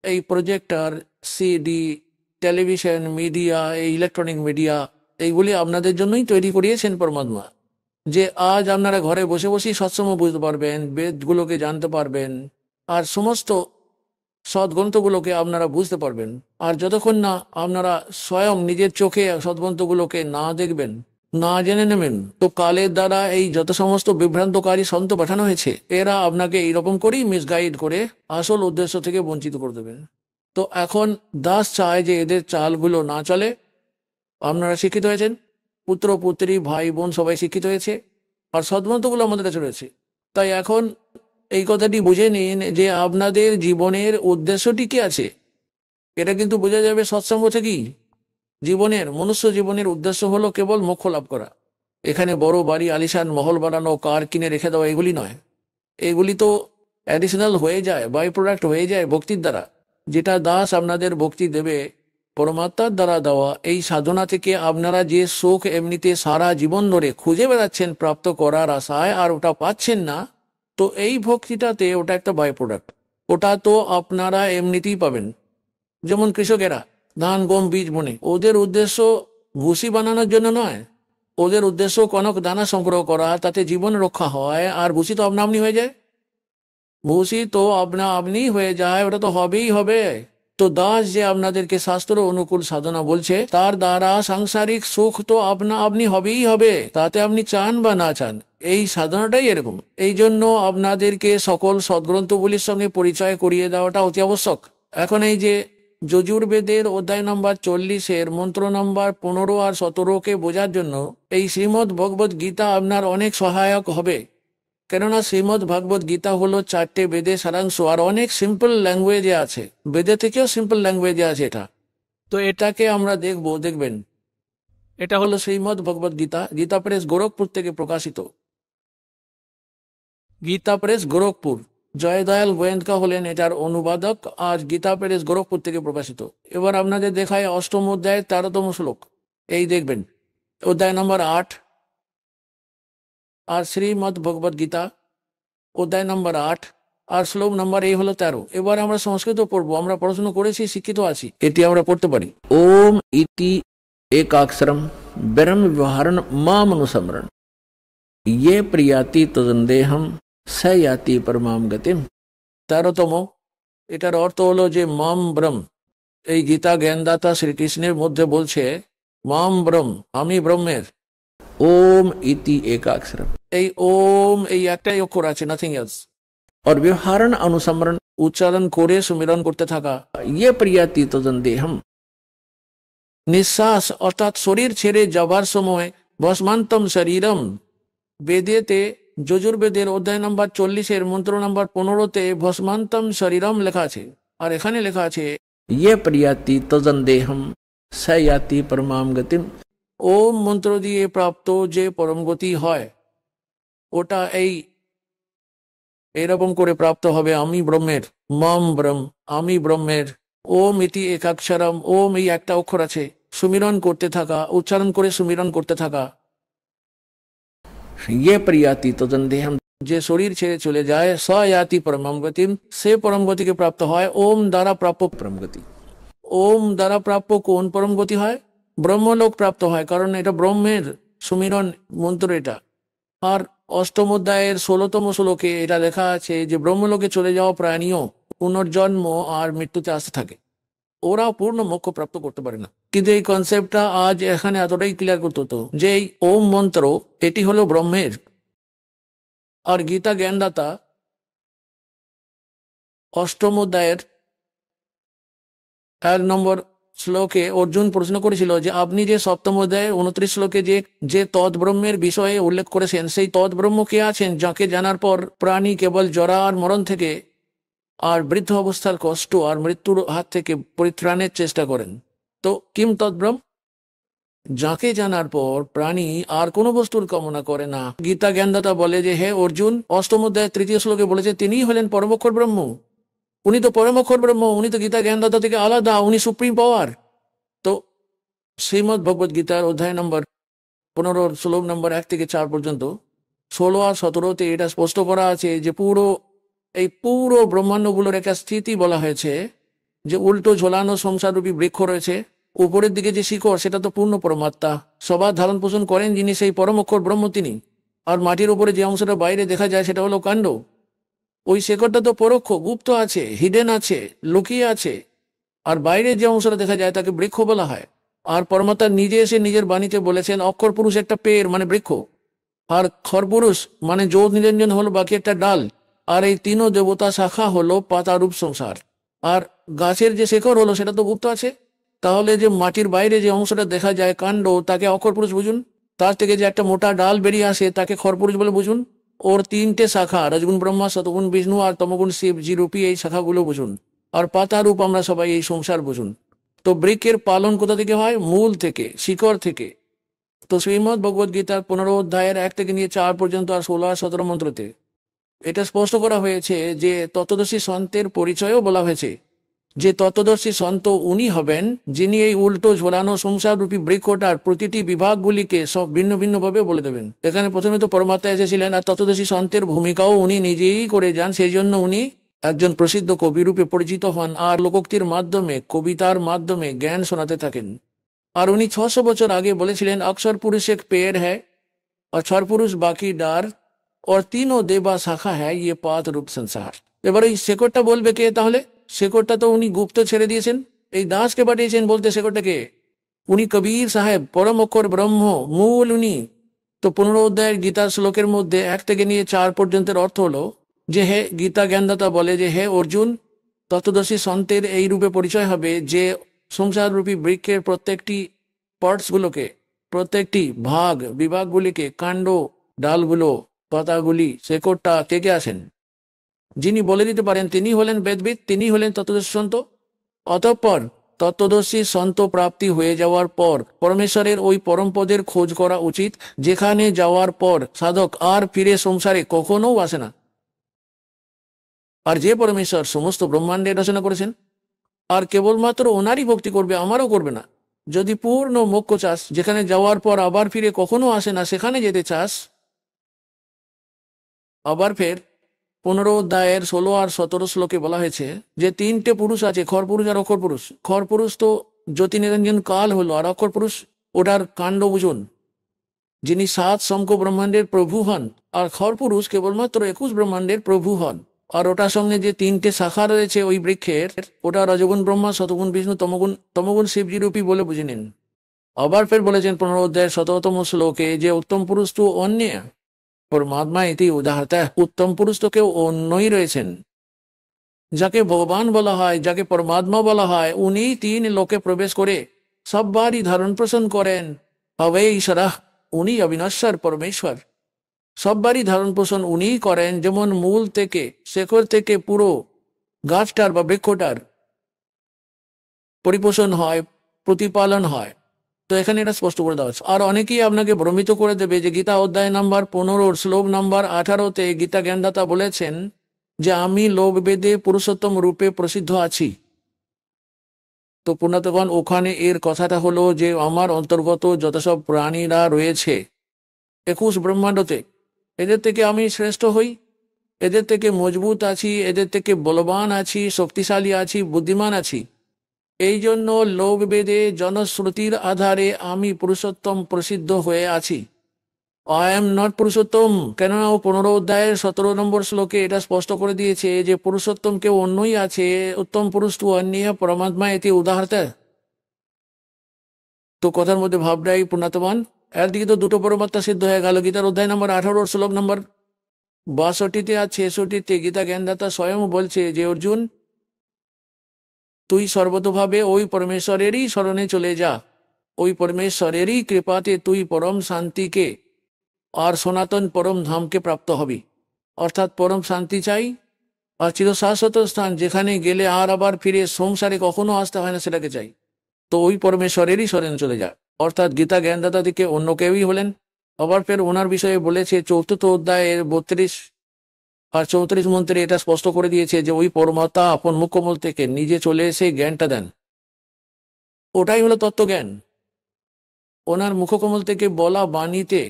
এই প্রজেক্টর, সিডি, টেলিভিশন, মিডিয়া, এই ইলেকট্রনিক মিডিয়া, এইগুলি আপনাদের জন্যই তৈরি করিয়েছেন পরমাত্মা। যে আজ আপনারা ঘরে বসে বসেই সৎসঙ্গ বুঝতে পারবেন, বেদগুলোকে জানতে পারবেন, আর সমস্ত সদ্গ্রন্থগুলোকে আপনারা বুঝতে পারবেন। আর যতক্ষণ না আপনারা স্বয়ং নিজের চোখে সদ্গ্রন্থগুলোকে না দেখবেন, না জেনে নেবেন, তো কালের দ্বারা এই যত সমস্ত বিভ্রান্তকারী সন্ত পাঠানো হয়েছে এরা আপনাকে এইরকম করেই মিসগাইড করে আসল উদ্দেশ্য থেকে বঞ্চিত করে দেবে। তো এখন দাস চায় যে এদের চালগুলো না চলে। আপনারা শিক্ষিত হয়েছেন, পুত্র পুত্রী ভাই বোন সবাই শিক্ষিত হয়েছে, আর সদ্গ্রন্থগুলো আমাদের কাছে রয়েছে। তাই এখন এই কথাটি বুঝে নিন যে আপনাদের জীবনের উদ্দেশ্যটি কি আছে। এটা কিন্তু বোঝা যাবে সৎসঙ্গ থেকেই। জীবনের মনুষ্য জীবনের উদ্দেশ্য হলো কেবল মোক্ষ লাভ করা। এখানে বড় বাড়ি, আলিশান মহল বানানো, কার কিনে রেখে দেওয়া, এগুলি নয়। এগুলি তো অ্যাডিশনাল হয়ে যায়, বাই প্রোডাক্ট হয়ে যায় ভক্তির দ্বারা। যেটা দাস আপনাদের ভক্তি দেবে পরমাত্মার দ্বারা দেওয়া, এই সাধনা থেকে আপনারা যে সুখ এমনিতে সারা জীবন ধরে খুঁজে বেড়াচ্ছেন প্রাপ্ত করার আশায়, আর ওটা পাচ্ছেন না, তো এই ভক্তিটাতে ওটা একটা বাই প্রোডাক্ট, ওটা তো আপনারা এমনিতেই পাবেন। যেমন কৃষকেরা ধান গম বীজ বনে, ওদের উদ্দেশ্য ভুসি বানানোর জন্য নয়, ওদের উদ্দেশ্য কনক দানা সংগ্রহ করা, তাতে জীবন রক্ষা হয়। আর ভুসি তো আপনা আপনি হয়ে যায়, ভুসি তো আপনা আপনি হয়ে যায়, ওটা তো হবেই হবে। তো দাস যে আপনাদেরকে শাস্ত্র অনুকূল সাধনা বলছে, তার দ্বারা সাংসারিক সুখ তো আপনা আপনি হবেই হবে, তাতে আপনি চান বা না চান। এই সাধনাটাই এরকম। এই জন্য আপনাদেরকে সকল সদ্গ্রন্থগুলির সঙ্গে পরিচয় করিয়ে দেওয়াটা অতি আবশ্যক। এখন এই যে যজুর্বেদের অধ্যায় নম্বর 40-এর মন্ত্র নম্বর 15 আর 17-কে বোঝার জন্য এই শ্রীমদ্ ভগবত গীতা আপনার অনেক সহায়ক হবে। কেননা শ্রীমদ্ ভগবত গীতা হলো 4টে বেদের সারাংশ, আর অনেক সিম্পল ল্যাঙ্গুয়েজে আছে, বেদে থেকেও সিম্পল ল্যাঙ্গুয়েজে আছে এটা। তো এটাকে আমরা দেখবেন। এটা হলো শ্রীমদ্ ভগবত গীতা, গীতা প্রেস গোরখপুর থেকে প্রকাশিত। গীতা প্রেস গোরখপুর, জয়দয়াল গোয়েন্দকা হলেন এটার অনুবাদক, আর গীতা প্রেস গোরখপুর থেকে প্রকাশিত। এবার আপনাদের দেখায় 8ম অধ্যায় 13তম শ্লোক। এই দেখবেন, অধ্যায় নম্বর 8 আর শ্রীমদ্ ভগবত গীতা অধ্যায় নম্বর 8 আর শ্লোক নম্বর এই হলো 13। এবার আমরা সংস্কৃত পড়বো, আমরা পড়াশোনা করেছি, শিক্ষিত আছি, এটি আমরা পড়তে পারি। ওম ইতি একাক্ষরম ব্রহ্ম ব্যবহারণ মাম অনুসমরণ ये প্রিয়াতি তদন্দেহম সয়াতি পরমাম গতিম। 13তম, এটার অর্থ হলো যে মাম ব্রহ্ম, এই গীতা জ্ঞানদাতা শ্রীকৃষ্ণের মধ্যে বলছে মাম ব্রহ্ম, আমি ব্রহ্মের। ওম ইতি একাক্ষরম, এই ওম এই একটাই অক্ষর আছে, নাথিং এলস। আর ব্যবহারণ অনুসমরণ, উচ্চারণ করে সুমিরন করতে থাকা। ইয়ে প্রিয়াতি তদন্দেহম, নিঃশ্বাস অর্থাৎ শরীর ছেড়ে যাবার সময় ভস্মান্তম শরীরম, বেদেতে যজুর্বেদের অধ্যায় নম্বর 40-এর মন্ত্র নম্বর 15-তে ভস্মান্তম শরীরম লেখা আছে, আর এখানে লেখা আছে ইয়ে প্রিয়াতি তদন্দেহম সয়াতি পরমাম গতিম। ওম মন্ত্র দিয়ে প্রাপ্ত যে পরম গতি হয় ওটা এরকম করে প্রাপ্ত হবে, আমি ব্রহ্মের, মম ব্রহ্ম, আমি ব্রহ্মের। ওম ইতি একাক্ষরম, ওম এই একটা অক্ষর আছে, সুমিরন করতে থাকা, উচ্চারণ করে সুমিরন করতে থাকা। ইয়ে প্রিয়াতি তদন্দেহম, যে শরীর ছেড়ে চলে যায়, সয়াতি পরমম গতিম, সে পরম গতিকে প্রাপ্ত হয়। ওম দ্বারা প্রাপ্য পরম গতি, ওম দ্বারা প্রাপ্য কোন পরম গতি হয়? ব্রহ্মলোক প্রাপ্ত হয়, কারণ এটা ব্রহ্মের সুমিরন মন্ত্র এটা। আর 8ম অধ্যায়ের 16তম শ্লোকে এটা লেখা আছে যে ব্রহ্মলোকে চলে যাওয়া প্রাণীও পুনর্জন্ম আর মৃত্যুতে আসতে থাকে, ওরা পূর্ণ মোক্ষ প্রাপ্ত করতে পারে না। কিন্তু এই কনসেপ্টটা আজ এখানে এতটাই ক্লিয়ার করতে হতো যে এই ওম মন্ত্র এটি হলো ব্রহ্মের। আর গীতা জ্ঞানদাতা 8ম অধ্যায়ের 1 নম্বর শ্লোকে অর্জুন প্রশ্ন করেছিল যে আপনি যে 7ম অধ্যায়ের 29 শ্লোকে যে তৎব্রহ্মের বিষয়ে উল্লেখ করেছেন, সেই তৎব্রহ্ম কে আছেন যাকে জানার পর প্রাণী কেবল জরা আর মরণ থেকে আর বৃদ্ধ অবস্থার কষ্ট আর মৃত্যুর হাত থেকে পরিত্রাণের চেষ্টা করেন। তো কিম তৎব্রহ্ম, যাকে জানার পর প্রাণী আর কোনো বস্তুর কামনা করে না। গীতা জ্ঞানদাতা বলে যে হে অর্জুন, 8ম অধ্যায় 3য় শ্লোকে বলেছে তিনিই হলেন পরমক্ষর ব্রহ্ম। উনি তো পরমক্ষর ব্রহ্ম, উনি তো গীতা জ্ঞানদাতা থেকে আলাদা, উনি সুপ্রিম পাওয়ার। তো শ্রীমদ্ ভগবত গীতার অধ্যায় নম্বর 15 শ্লোক নম্বর 1 থেকে 4 পর্যন্ত 16 আর 17-তে এটা স্পষ্ট করা আছে যে পুরো ব্রহ্মাণ্ডগুলোর একটা স্থিতি বলা হয়েছে, যে উল্টো ঝোলানো সংসাররূপী বৃক্ষ রয়েছে, উপরের দিকে যে শিকড় সেটা তো পূর্ণ পরমাত্মা, সবার ধারণ পোষণ করেন যিনি, সেই পরম অক্ষর ব্রহ্ম তিনি। আর মাটির উপরে যে অংশটা বাইরে দেখা যায় সেটা হলো কাণ্ড, ওই শেকড়টা তো পরোক্ষ, গুপ্ত আছে, হিডেন আছে, লুকিয়ে আছে। আর বাইরে যে অংশটা দেখা যায় তাকে বৃক্ষ বলা হয়। আর পরমাত্মা নিজে এসে নিজের বাণীতে বলেছেন অক্ষর পুরুষ একটা পের মানে বৃক্ষ, আর খরপুরুষ মানে জ্যোৎ নিরঞ্জন হলো বাকি একটা ডাল, আর এই তিনও দেবতা শাখা হলো পাতারূপ সংসার। আর গাছের যে শেকড় হলো সেটা তো গুপ্ত আছে। তাহলে যে মাটির বাইরে যে অংশটা দেখা যায় কাণ্ড, তাকে অক্ষর পুরুষ বুঝুন। তার থেকে যে একটা মোটা ডাল বেরিয়ে আসে তাকে খরপুরুষ বলে বুঝুন। ওর 3টে শাখা, রজগুণ ব্রহ্মা, শতগুণ বিষ্ণু আর তমগুণ শিব জি রূপী, এই শাখাগুলো বুঝুন। আর পাতা রূপ আমরা সবাই এই সংসার বুঝুন। তো বৃক্ষের পালন কোথা থেকে হয়? মূল থেকে, শিকড় থেকে। তো শ্রীমদ্ ভগবত গীতার 15 অধ্যায়ের 1 থেকে নিয়ে 4 পর্যন্ত আর 16 আর 17 মন্ত্রতে এটা স্পষ্ট করা হয়েছে যে তত্ত্বদর্শী সন্তের পরিচয়ও বলা হয়েছে, যে তত্ত্বদর্শী সন্ত উনি হবেন যিনি এই উল্টো ঝোলানো সংসার রূপী বৃক্ষটার প্রতিটি বিভাগগুলিকে সব ভিন্ন ভিন্ন ভাবে বলে দেবেন। এখানে প্রথমে তো পরমাত্মা এসেছিলেন, আর তত্ত্বদর্শী সন্তের ভূমিকাও উনি নিজেই করে যান। সেই জন্য উনি একজন প্রসিদ্ধ কবি রূপে পরিচিত হন, আর লোকোক্তির মাধ্যমে, কবিতার মাধ্যমে জ্ঞান শোনাতে থাকেন। আর উনি 600 বছর আগে বলেছিলেন অক্ষর পুরুষ এক পেड़ है और क्षर पुरुष बाकी डार और तीनों देवा शाखा है ये पात रूप संसार। এবার এই শেকড়টা বলবে কে তাহলে? শেকড়টা তো উনি গুপ্ত ছেড়ে দিয়েছেন, এই দাসকে পাঠিয়েছেন বলতে শেকড়টাকে। উনি কবির সাহেব, পরম অক্ষর ব্রহ্ম, মূল উনি। তো 15 অধ্যায়ের গীতার শ্লোকের মধ্যে 1 থেকে নিয়ে 4 পর্যন্তের অর্থ হলো যে হে গীতা জ্ঞানদাতা বলে যে হে অর্জুন, তত্ত্বদর্শী সন্তের এই রূপে পরিচয় হবে যে সংসার রূপী বৃক্ষের প্রত্যেকটি পার্টসগুলোকে, প্রত্যেকটি বিভাগগুলিকে, কাণ্ড, ডালগুলো, পাতাগুলি, শেকড়টা থেকে আসেন। যিনি বলে দিতে পারেন তিনি হলেন বেদবিদ, তিনি হলেন তত্ত্বদর্শী সন্ত। অতঃপর তত্ত্বদর্শী সন্ত প্রাপ্তি হয়ে যাওয়ার পর পরমেশ্বরের ওই পরম পদের খোঁজ করা উচিত, যেখানে যাওয়ার পর সাধক আর ফিরে সংসারে কখনো আসে না। আর যে পরমেশ্বর সমস্ত ব্রহ্মাণ্ডের রচনা করেছেন, আর কেবলমাত্র ওনারই ভক্তি করবে, আমারও করবে না। যদি পূর্ণ মোক্ষ চাস, যেখানে যাওয়ার পর আবার ফিরে কখনো আসে না, সেখানে যেতে চাস। আবার ফের 15 অধ্যায়ের 16 আর 17 শ্লোকে বলা হয়েছে যে 3টে পুরুষ আছে, খর পুরুষ আর অক্ষর পুরুষ। খর পুরুষ তো জ্যোতি নিরঞ্জন কাল হলো, আর অক্ষর পুরুষ ওটার কাণ্ড বুঝুন, যিনি 7 শঙ্খ ব্রহ্মাণ্ডের প্রভু হন। আর খর পুরুষ কেবলমাত্র 21 ব্রহ্মাণ্ডের প্রভু হন। আর ওটার সঙ্গে যে 3টে শাখা রয়েছে ওই বৃক্ষের, ওটা রজগুণ ব্রহ্মা, শতগুণ বিষ্ণু, তমগুণ শিবজি রূপী বলে বুঝে নিন। আবার ফের বলেছেন 15 অধ্যায়ের 17তম শ্লোকে যে উত্তম পুরুষ তো অন্য পরমাত্মা ইতি উদাহরত, উত্তম পুরুষ তো কেউ অন্যই রয়েছেন। যাকে ভগবান বলা হয়, যাকে পরমাত্মা বলা হয়, উনি 3 লোকে প্রবেশ করে সববারই ধারণ পোষণ করেন। হবে ঈশ্বর, উনি অবিনশ্বর পরমেশ্বর। সববারই ধারণ পোষণ উনিই করেন, যেমন মূল থেকে, শেকড় থেকে পুরো গাছটার বা বৃক্ষটার পরিপোষণ হয়, প্রতিপালন হয়। তো এখানে এটা স্পষ্ট করে দেওয়া হচ্ছে। আর অনেকেই আপনাকে ভ্রমিত করে দেবে যে গীতা অধ্যায় নাম্বার 15 শ্লোক নাম্বার 18-তে গীতা জ্ঞানদাতা বলেছেন যে আমি লোক বেদে পুরুষোত্তম রূপে প্রসিদ্ধ আছি। তো পুণ্যাতগণ, ওখানে এর কথাটা হলো যে আমার অন্তর্গত যত সব প্রাণীরা রয়েছে 21 ব্রহ্মাণ্ডতে, এদের থেকে আমি শ্রেষ্ঠ হই, এদের থেকে মজবুত আছি, এদের থেকে বলবান আছি, শক্তিশালী আছি, বুদ্ধিমান আছি। এই জন্য লোক বেদে জনশ্রুতির আধারে আমি পুরুষোত্তম প্রসিদ্ধ হয়ে আছি। আই এম নট পুরুষোত্তম, কেননা ও 15 অধ্যায়ের 17 নম্বর শ্লোকে এটা স্পষ্ট করে দিয়েছে যে পুরুষোত্তম কেউ অন্যই আছে, উত্তম পুরুষ তু অন্য পরমাত্মা এটি উদাহরত। তো কথার মধ্যে ভাবটাই পুণ্যাতমান। একদিকে তো দুটো পরমাত্মা সিদ্ধ হয়ে গেল। গীতার অধ্যায় নম্বর 18 শ্লোক নম্বর 62 আর 66-তে গীতা জ্ঞানদাতা স্বয়ং বলছে যে অর্জুন, তুই সর্বতোভাবে ওই পরমেশ্বরেরই শরণে চলে যা। ওই পরমেশ্বরেরই কৃপাতে তুই পরম শান্তিকে আর সনাতন পরম ধামকে প্রাপ্ত হবি। অর্থাৎ পরম শান্তি চাই আর চিরশাশ্বত স্থান, যেখানে গেলে আর আবার ফিরে সংসারে কখনো আসতে হয় না, সেটাকে চাই। তো ওই পরমেশ্বরেরই শরণে চলে যা। অর্থাৎ গীতা জ্ঞানদাতা থেকে অন্য কেউই হলেন। আবার ফের ওনার বিষয়ে বলেছে 4th অধ্যায়ের 32 আর 34 মন্ত্রে এটা স্পষ্ট করে দিয়েছে যে ওই পরমাত্মা আপন মুখকমল থেকে নিজে চলে এসে জ্ঞানটা দেন। ওটাই হলো তত্ত্বজ্ঞান। ওনার মুখকমল থেকে বলা বাণীতে,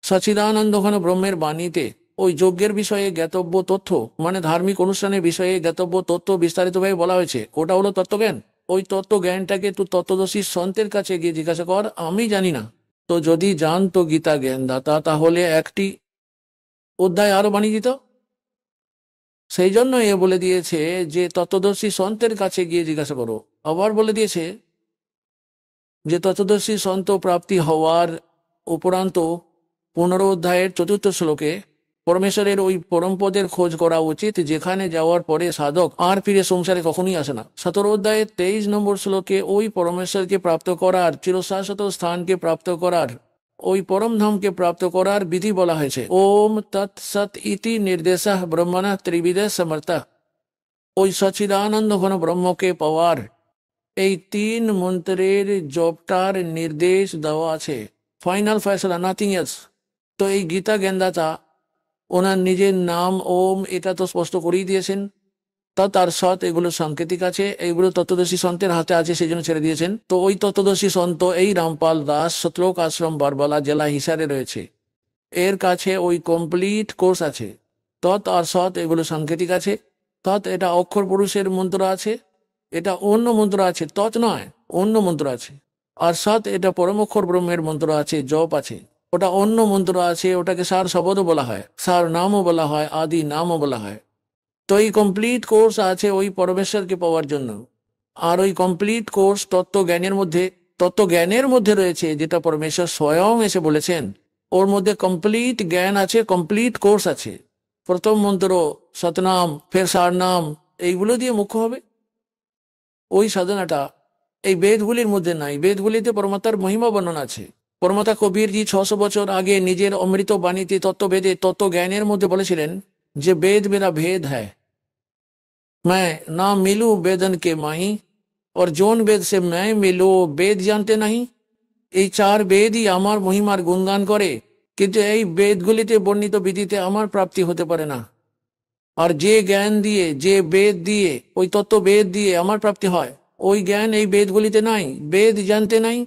সচিদানন্দ ঘন ব্রহ্মের বাণীতে ওই যজ্ঞের বিষয়ে জ্ঞাতব্য তথ্য, মানে ধার্মিক অনুষ্ঠানের বিষয়ে জ্ঞাতব্য তথ্য বিস্তারিতভাবে বলা হয়েছে। ওটা হলো তত্ত্বজ্ঞান। ওই তত্ত্বজ্ঞানটাকে তুই তত্ত্বদর্শী সন্তের কাছে গিয়ে জিজ্ঞাসা কর, আমি জানি না। তো যদি জানতো গীতা জ্ঞানদাতা, তাহলে একটি অধ্যায় আরো বানিয়ে দিত। সেই জন্য এ বলে দিয়েছে যে তত্ত্বদর্শী সন্তের কাছে গিয়ে জিজ্ঞাসা করো। আবার বলে দিয়েছে যে তত্ত্বদর্শী সন্ত প্রাপ্তি হওয়ার উপরান্ত 15 অধ্যায়ের 4th শ্লোকে পরমেশ্বরের ওই পরম পদের খোঁজ করা উচিত, যেখানে যাওয়ার পরে সাধক আর ফিরে সংসারে কখনোই আসে না। 17 অধ্যায়ের 23 নম্বর শ্লোকে ওই পরমেশ্বরকে প্রাপ্ত করার, চিরশাশ্বত স্থানকে প্রাপ্ত করার, ওই পরম ধামকে প্রাপ্ত করার বিধি বলা হয়েছে। ওম তৎ সৎ ইতি নির্দেশঃ ব্রহ্মণঃ ত্রিবিধ সমর্থ। ওই সচ্চিদানন্দ ঘন ব্রহ্মকে পাওয়ার এই 3 মন্ত্রের জপটার নির্দেশ দেওয়া আছে। ফাইনাল ফয়সলা, নাথিং এলস। তো এই গীতা জ্ঞানদাতা ওনার নিজের নাম ওম এটা তো স্পষ্ট করেই দিয়েছেন। তার সৎ এগুলো সাংকেতিক আছে, এগুলো তত্ত্বদর্শী সন্তের হাতে আছে, সেই জন্য ছেড়ে দিয়েছেন। তো ওই তত্ত্বদর্শী সন্ত এই রামপাল দাস সতলোক আশ্রম বারবালা জেলা হিসারে রয়েছে। এর কাছে ওই কমপ্লিট কোর্স আছে। তৎ আর সৎ এগুলো সাংকেতিক আছে। তৎ এটা অক্ষর পুরুষের মন্ত্র আছে, এটা অন্য মন্ত্র আছে। তৎ নয়, অন্য মন্ত্র আছে। আর সৎ এটা পরম অক্ষর ব্রহ্মের মন্ত্র আছে, জপ আছে। ওটা অন্য মন্ত্র আছে, ওটাকে সার শব্দও বলা হয়, সার নামও বলা হয়, আদি নামও বলা হয়। তো তো এই কমপ্লিট কোর্স আছে ওই পরমেশ্বরকে পাওয়ার জন্য। আর ওই কমপ্লিট কোর্স তত্ত্বজ্ঞানের মধ্যে রয়েছে, যেটা পরমেশ্বর স্বয়ং এসে বলেছেন। ওর মধ্যে কমপ্লিট জ্ঞান আছে, কমপ্লিট কোর্স আছে। প্রথম মন্ত্র সতনাম, ফের সারনাম, এইগুলো দিয়ে মুখ্য হবে। ওই সাধনাটা এই বেদগুলির মধ্যে নাই। বেদগুলিতে পরমাত্মার মহিমা বর্ণনা আছে। পরমাত্মা কবিরজি 600 বছর আগে নিজের অমৃত বাণীতে তত্ত্ববেদে তত্ত্বজ্ঞানের মধ্যে বলেছিলেন যে বেদ মেরা ভেদ है, मैं ना मिलूं वेदन के माही, और जोन वेद से मैं मिलो বেদ জানতে নাহি। এই 4 বেদই আমার মহিমার গুণগান করে, কিন্তু এই বেদগুলিতে বর্ণিত বিধিতে আমার প্রাপ্তি হতে পারে না। আর যে জ্ঞান দিয়ে, যে বেদ দিয়ে, ওই তত্ত্ব বেদ দিয়ে আমার প্রাপ্তি হয়, ওই জ্ঞান এই বেদগুলিতে নাই। বেদ জানতে নাই।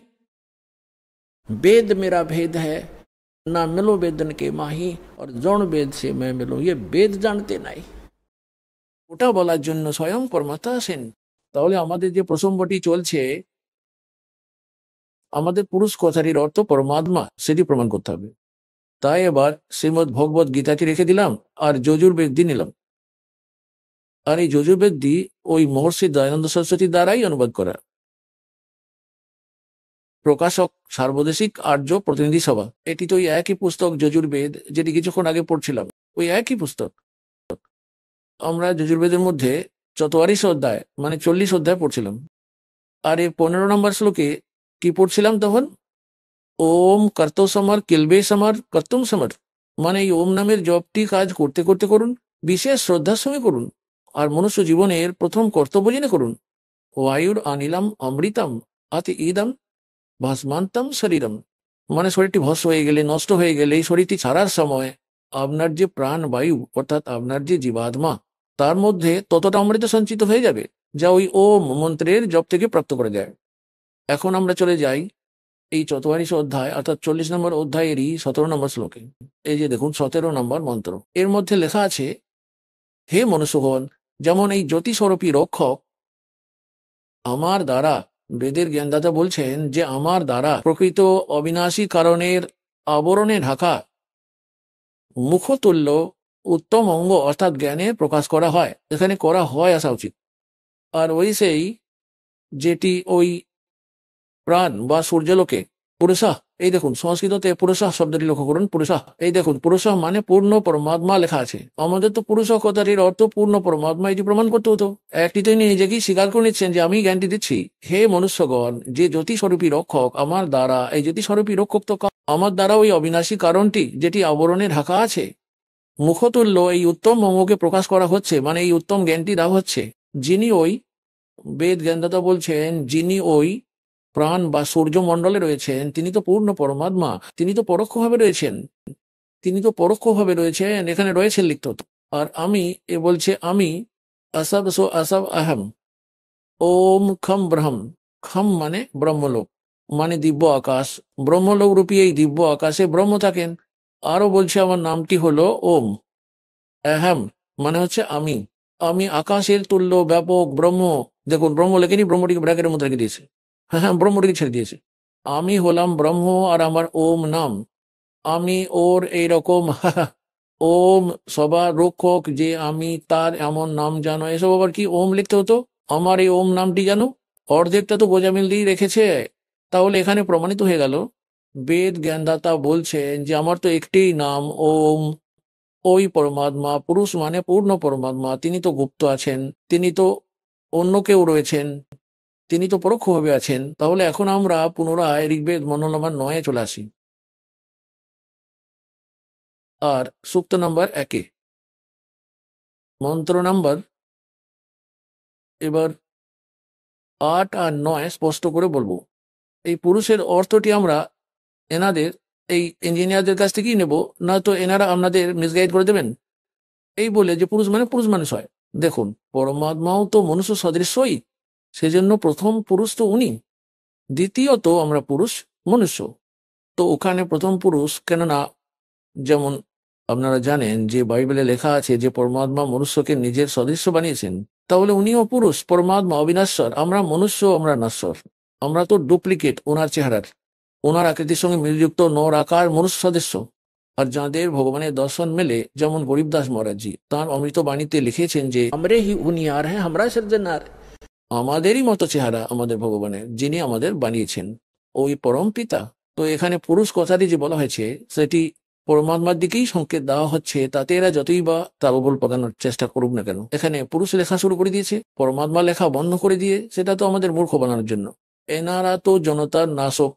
वेद मेरा भेद है, ना मिलो वेदन के माही, और जौन वेद से मैं मिलो, ये বেদ জানতে নাই। ওটা বলার জন্য স্বয়ং পরমাত্মা আসেন। তাহলে আমাদের যে প্রসঙ্গটি চলছে, আমাদের পুরুষ কথাটির অর্থ পরমাত্মা, সেটি প্রমাণ করতে হবে। তাই এবার শ্রীমদ ভগবত গীতাটি রেখে দিলাম আর যজুর্বেদ দিয়ে নিলাম। আর এই যজুর্বেদ দিয়ে ওই মহর্ষি দয়ানন্দ সরস্বতীর দ্বারাই অনুবাদ করা। প্রকাশক সার্বদেশিক আর্য প্রতিনিধি সভা। এটি তো ওই একই পুস্তক যজুর্বেদ, যেটি কিছুক্ষণ আগে পড়ছিলাম, ওই একই পুস্তক। আমরা যজুর্বেদের মধ্যে 44 অধ্যায় মানে 40 অধ্যায় পড়ছিলাম। আর এই 15 নম্বর শ্লোকে কি পড়ছিলাম তখন? ওম কর্তো সমর কিলবে সমর কর্তুম সমর, মানে এই ওম নামের জপটি কাজ করতে করতে করুন, বিশেষ শ্রদ্ধার সঙ্গে করুন, আর মনুষ্য জীবনের প্রথম কর্তব্য জেনে করুন। ওয়ায়ুর আনিলাম অমৃতম আতি ইদম ভস্মান্তম শরীরম, মানে শরীরটি ভস্ম হয়ে গেলে, নষ্ট হয়ে গেলে, এই শরীরটি ছাড়ার সময় আপনার যে প্রাণ বায়ু, অর্থাৎ আপনার যে জীবাত্মা, তার মধ্যে ততটা অমৃত সঞ্চিত হয়ে যাবে, যা ওই ওম মন্ত্রের জপ থেকে প্রাপ্ত করা যায়। এখন আমরা চলে যাই এই 44 অধ্যায় অর্থাৎ 40 নম্বর অধ্যায়েরই 17 নম্বর শ্লোকে। এই যে দেখুন 17 নম্বর মন্ত্র, এর মধ্যে লেখা আছে, হে মনুষ্যগণ, যেমন এই জ্যোতিস্বরূপী রক্ষক আমার দ্বারা, বেদের জ্ঞানদাতা বলছেন যে আমার দ্বারা প্রকৃত অবিনাশী কারণের আবরণে ঢাকা মুখতুল্য উত্তম অঙ্গ অর্থাৎ জ্ঞানে প্রকাশ করা হয়। এখানে করা হয় আসা উচিত। আর ওই সেই যেটি ওই প্রাণ বা সূর্যলোকে পুরুষা, এই দেখুন সংস্কৃততে পুরুষা শব্দটি লক্ষ্য করুন। পুরুষা, এই দেখুন পুরুষা মানে পূর্ণ পরমাত্মা লেখা আছে। আমাদের তো পুরুষ কথাটির অর্থ পূর্ণ পরমাত্মা, এটি প্রমাণ করতে হতো। একটি তিনি নিজেকেই স্বীকার করে নিচ্ছেন যে আমি জ্ঞানটি দিচ্ছি। হে মনুষ্যগণ, যে জ্যোতিস্বরূপী রক্ষক আমার দ্বারা, এই জ্যোতিস্বরূপী রক্ষক তো আমার দ্বারা ওই অবিনাশী কারণটি যেটি আবরণে ঢাকা আছে, মুখতুল্য এই উত্তম অঙ্গকে প্রকাশ করা হচ্ছে, মানে এই উত্তম জ্ঞানটি দেওয়া হচ্ছে। যিনি ওই বেদ জ্ঞানদাতা বলছেন, যিনি ওই প্রাণ বা সূর্যমণ্ডলে রয়েছেন, তিনি তো পূর্ণ পরমাত্মা, তিনি তো পরোক্ষভাবে রয়েছেন, এখানে রয়েছেন লিখত। আর আমি, এ বলছে আমি, আসব সো আসব আহম, ওম খম ব্রহ্ম, খম মানে ব্রহ্মলোক, মানে দিব্য আকাশ, ব্রহ্মলোক রূপী এই দিব্য আকাশে ব্রহ্ম থাকেন। আরো বলছে আমার নামটি হলো ওম। আহম মানে হচ্ছে আমি, আমি আকাশের তুল্য ব্যাপক ব্রহ্ম। দেখুন ব্রহ্ম লেখেনি, ব্রহ্মটিকে ব্র্যাকেটের মধ্যে রেখে দিয়েছে। হ্যাঁ, ব্রহ্মটিকে ছেড়ে দিয়েছে। আমি হলাম ব্রহ্ম আর আমার ওম নাম। আমি ওর এইরকম ওম সবার রক্ষক যে আমি, তার এমন নাম জানো, এসব আবার কি ওম লিখতে হতো? আমার এই ওম নামটি জানো, অর্ধেকটা তো বোঝামিল দিয়ে রেখেছে। তাহলে এখানে প্রমাণিত হয়ে গেল বেদ জ্ঞানদাতা বলছেন যে আমার তো একটিই নাম ওম। ওই পরমাত্মা, পুরুষ মানে পূর্ণ পরমাত্মা, তিনি তো গুপ্ত আছেন, তিনি তো অন্য কেউ রয়েছেন, তিনি তো পরোক্ষভাবে আছেন। তাহলে এখন আমরা পুনরায় ঋগ্বেদ মন্ডল নম্বর 9 চলে আসি। আর সূক্ত নাম্বার 1, মন্ত্র নাম্বার এবার 8 আর 9 স্পষ্ট করে বলবো। এই পুরুষের অর্থটি আমরা এনাদের এই ইঞ্জিনিয়ারদের কাছ থেকেই নেব, না তো এনারা আপনাদের মিসগাইড করে দেবেন। এই বলে যে পুরুষ মানে পুরুষ মানুষ হয়। দেখুন পরমাত্মাও তো মনুষ্য সদৃশই, সেজন্য প্রথম পুরুষ তো উনি, দ্বিতীয়ত আমরা পুরুষ মনুষ্য। তো ওখানে প্রথম পুরুষ, কেননা যেমন আপনারা জানেন যে বাইবেলে লেখা আছে যে পরমাত্মা মনুষ্যকে নিজের সদৃশ্য বানিয়েছেন, তাহলে উনিও পুরুষ, পরমাত্মা অবিনাশ্বর, আমরা মনুষ্য, আমরা নশ্বর, আমরা তো ডুপ্লিকেট ওনার চেহারার, ওনার আকৃতির সঙ্গে মিলযুক্ত নর আকার মনুষ্য সদৃশ্য। আর যাদের ভগবানের দর্শন মেলে, যেমন গরিবদাস মহারাজজি তাঁর অমৃত বাণীতে লিখেছেন যে আমরে হি হুনিয়ার হ্যাঁ আমরা সর্জনার, আমাদেরই মতো চেহারা আমাদের ভগবানের, যিনি আমাদের বানিয়েছেন, ওই পরম পিতা। তো এখানে পুরুষ কথাটি যে বলা হয়েছে সেটি পরমাত্মার দিকেই সংকেত দেওয়া হচ্ছে, তাতে এরা যতই বা তালগোল পাকানোর চেষ্টা করুক না কেন। এখানে পুরুষ লেখা শুরু করে দিয়েছে, পরমাত্মা লেখা বন্ধ করে দিয়ে সেটা তো আমাদের মূর্খ বানানোর জন্য। এনারা তো জনতার নাশক,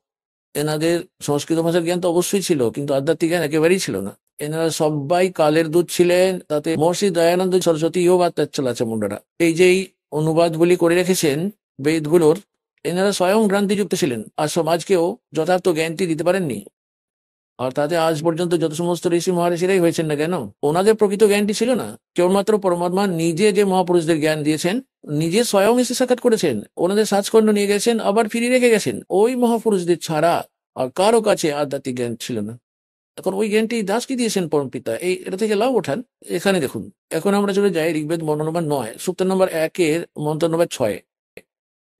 এনাদের সংস্কৃত ভাষার জ্ঞান তো অবশ্যই ছিল, কিন্তু আধ্যাত্মিক জ্ঞান একেবারেই ছিল না। এনারা সবাই কালের দূত ছিলেন, তাতে মহর্ষি দয়ানন্দ সরস্বতী ইহ বা চলাচে মুন্ডারা এই যেই অনুবাদগুলি করে রেখেছেন বেদগুলোর, এনারা স্বয়ং ভ্রান্তিযুক্ত ছিলেন আর সমাজকেও যথার্থ জ্ঞানটি দিতে পারেননি। আর তাতে আজ পর্যন্ত যত সমস্ত ঋষি মহারিষিরাই হয়েছেন না কেন, ওনাদের প্রকৃত জ্ঞানটি ছিল না। কেবলমাত্র পরমাত্মা নিজে যে মহাপুরুষদের জ্ঞান দিয়েছেন, নিজে স্বয়ং এসে সাক্ষাৎ করেছেন, ওনাদের সাজখণ্ড নিয়ে গেছেন, আবার ফিরিয়ে রেখে গেছেন। ওই মহাপুরুষদের ছাড়া আর কারো কাছে আধ্যাত্মিক জ্ঞান ছিল না। এখন ওই জ্ঞানটি দাসকে দিয়েছেন পরমপিতা, এটা থেকে লাভ ওঠান। এখানে দেখুন, এখন আমরা চলে যাই ঋগ্বেদ মন্ত্র নম্বর 9 সূক্ত নম্বর 1 মন্ত্র নম্বর 6।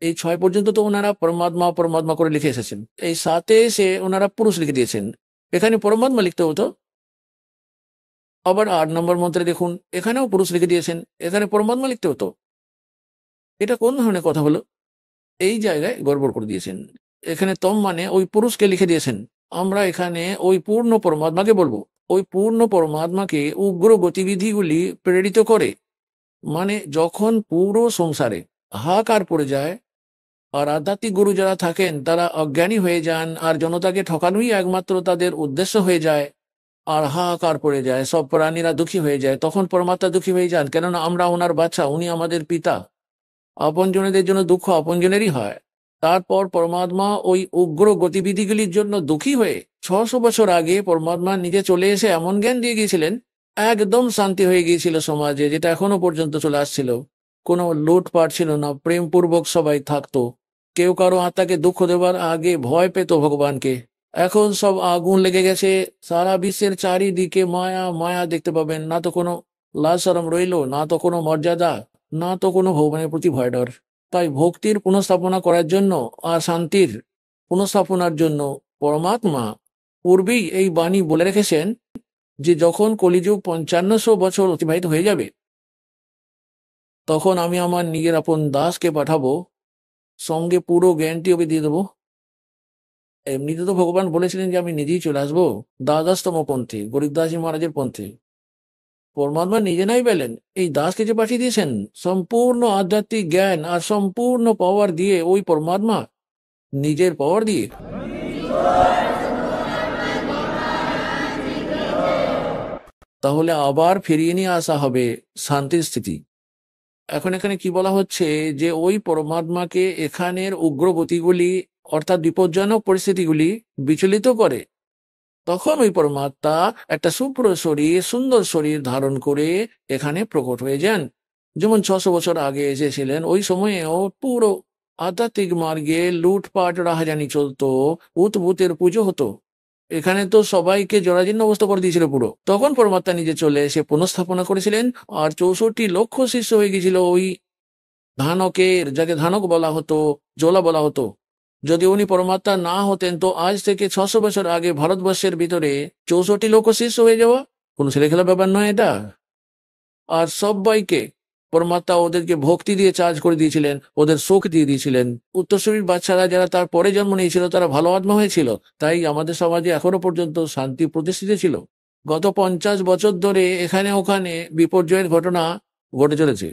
এই 6 পর্যন্ত তো ওনারা পরমাত্মা পরমাত্মা করে লিখে এসেছেন। এই 7 এসে ওনারা পুরুষ লিখে দিয়েছেন, এখানে পরমাত্মা লিখতে হতো। আবার 8 নম্বর মন্ত্রে দেখুন, এখানেও পুরুষ লিখে দিয়েছেন, এখানে পরমাত্মা লিখতে হতো। এটা কোন ধরনের কথা হলো? এই জায়গায় গড়বড় করে দিয়েছেন। এখানে তম মানে ওই পুরুষকে লিখে দিয়েছেন। আমরা এখানে ওই পূর্ণ পরমাত্মাকে বলবো। ওই পূর্ণ পরমাত্মাকে উগ্র গতিবিধিগুলি প্রেরিত করে, মানে যখন পুরো সংসারে হাহাকার পড়ে যায় আর আধ্যাত্মিক গুরু যারা থাকেন তারা অজ্ঞানী হয়ে যান আর জনতাকে ঠকানোই একমাত্র তাদের উদ্দেশ্য হয়ে যায়, আর হাহাকার পড়ে যায়, সব প্রাণীরা দুঃখী হয়ে যায়, তখন পরমাত্মা দুঃখী হয়ে যান, কেননা আমরা ওনার বাচ্চা, উনি আমাদের পিতা। আপনজনেদের জন্য দুঃখ আপনজনেরই হয়। তারপর পরমাত্মা ওই উগ্র গতিবিধিগুলির জন্য দুঃখী হয়ে 600 বছর আগে পরমাত্মা নিজে চলে এসে এমন জ্ঞান দিয়ে গিয়েছিলেন, একদম শান্তি হয়ে গিয়েছিল সমাজে, যেটা এখনো পর্যন্ত চলে আসছিল। কোনো লুটপাট ছিল না, প্রেমপূর্বক সবাই থাকতো। কেউ কারো আত্মাকে দুঃখ দেবার আগে ভয় পেত ভগবানকে। এখন সব আগুন লেগে গেছে, সারা বিশ্বের চারিদিকে মায়া মায়া দেখতে পাবেন, না তো কোনো লাজ শরম রইল, না তো কোনো মর্যাদা, না তো কোনো ভগবানের প্রতি ভয় ডর। তাই ভক্তির পুনঃস্থাপনা করার জন্য আর শান্তির পুনঃস্থাপনার জন্য পরমাত্মা পূর্বেই এই বাণী বলে রেখেছেন যে যখন কলিযুগ 5500 বছর অতিবাহিত হয়ে যাবে, তখন আমি আমার নিজের আপন দাসকে পাঠাবো, সঙ্গে পুরো জ্ঞানটি ওকে দিয়ে দেবো। এমনিতে তো ভগবান বলেছিলেন যে আমি নিজেই চলে আসবো দ্বাদশতম পন্থী, গরিবদাসী মহারাজের পন্থী। পরমাত্মা নিজে নাই পেলেন, এই দাসকে যে পাঠিয়ে দিয়েছেন সম্পূর্ণ আধ্যাত্মিক জ্ঞান আর সম্পূর্ণ পাওয়ার দিয়ে, ওই পরমাত্মা নিজের পাওয়ার দিয়ে। তাহলে আবার ফিরিয়ে নিয়ে আসা হবে শান্তির স্থিতি। এখন এখানে কি বলা হচ্ছে যে ওই পরমাত্মাকে এখানের উগ্রগতিগুলি অর্থাৎ বিপজ্জনক পরিস্থিতিগুলি বিচলিত করে, তখন ওই পরমাত্মা একটা শুভ্র শরীর, সুন্দর শরীর ধারণ করে এখানে প্রকট হয়ে যান। যেমন 600 বছর আগে এসেছিলেন, ওই সময়েও পুরো আধ্যাত্মিক মার্গে লুটপাট রাহাজানি চলতো, ভূতের পুজো হতো। এখানে তো সবাইকে জরাজীর্ণ অবস্থা করে দিয়েছিল পুরো। তখন পরমাত্মা নিজে চলে এসে পুনঃস্থাপনা করেছিলেন, আর 64 লক্ষ শিষ্য হয়ে গেছিল ওই ধানকের, যাকে ধানক বলা হতো, জোলা বলা হতো। যদি উনি পরমাত্মা না হতেন তো আজ থেকে 600 বছর আগে ভারতবর্ষের ভিতরে 64 লক্ষ শিষ্য হয়ে যাওয়া কোনো ছেলে খেলার ব্যাপার নয় এটা। আর সবাইকে পরমাত্মা ওদেরকে ভক্তি দিয়ে চার্জ করে দিয়েছিলেন, ওদের শোক দিয়ে দিয়েছিলেন। উত্তরসূরির বাচ্চারা যারা তার পরে জন্ম নিয়েছিল তারা ভালো আত্মা হয়েছিল, তাই আমাদের সমাজে এখনো পর্যন্ত শান্তি প্রতিষ্ঠিত ছিল। গত 50 বছর ধরে এখানে ওখানে বিপর্যয়ের ঘটনা ঘটে চলেছে।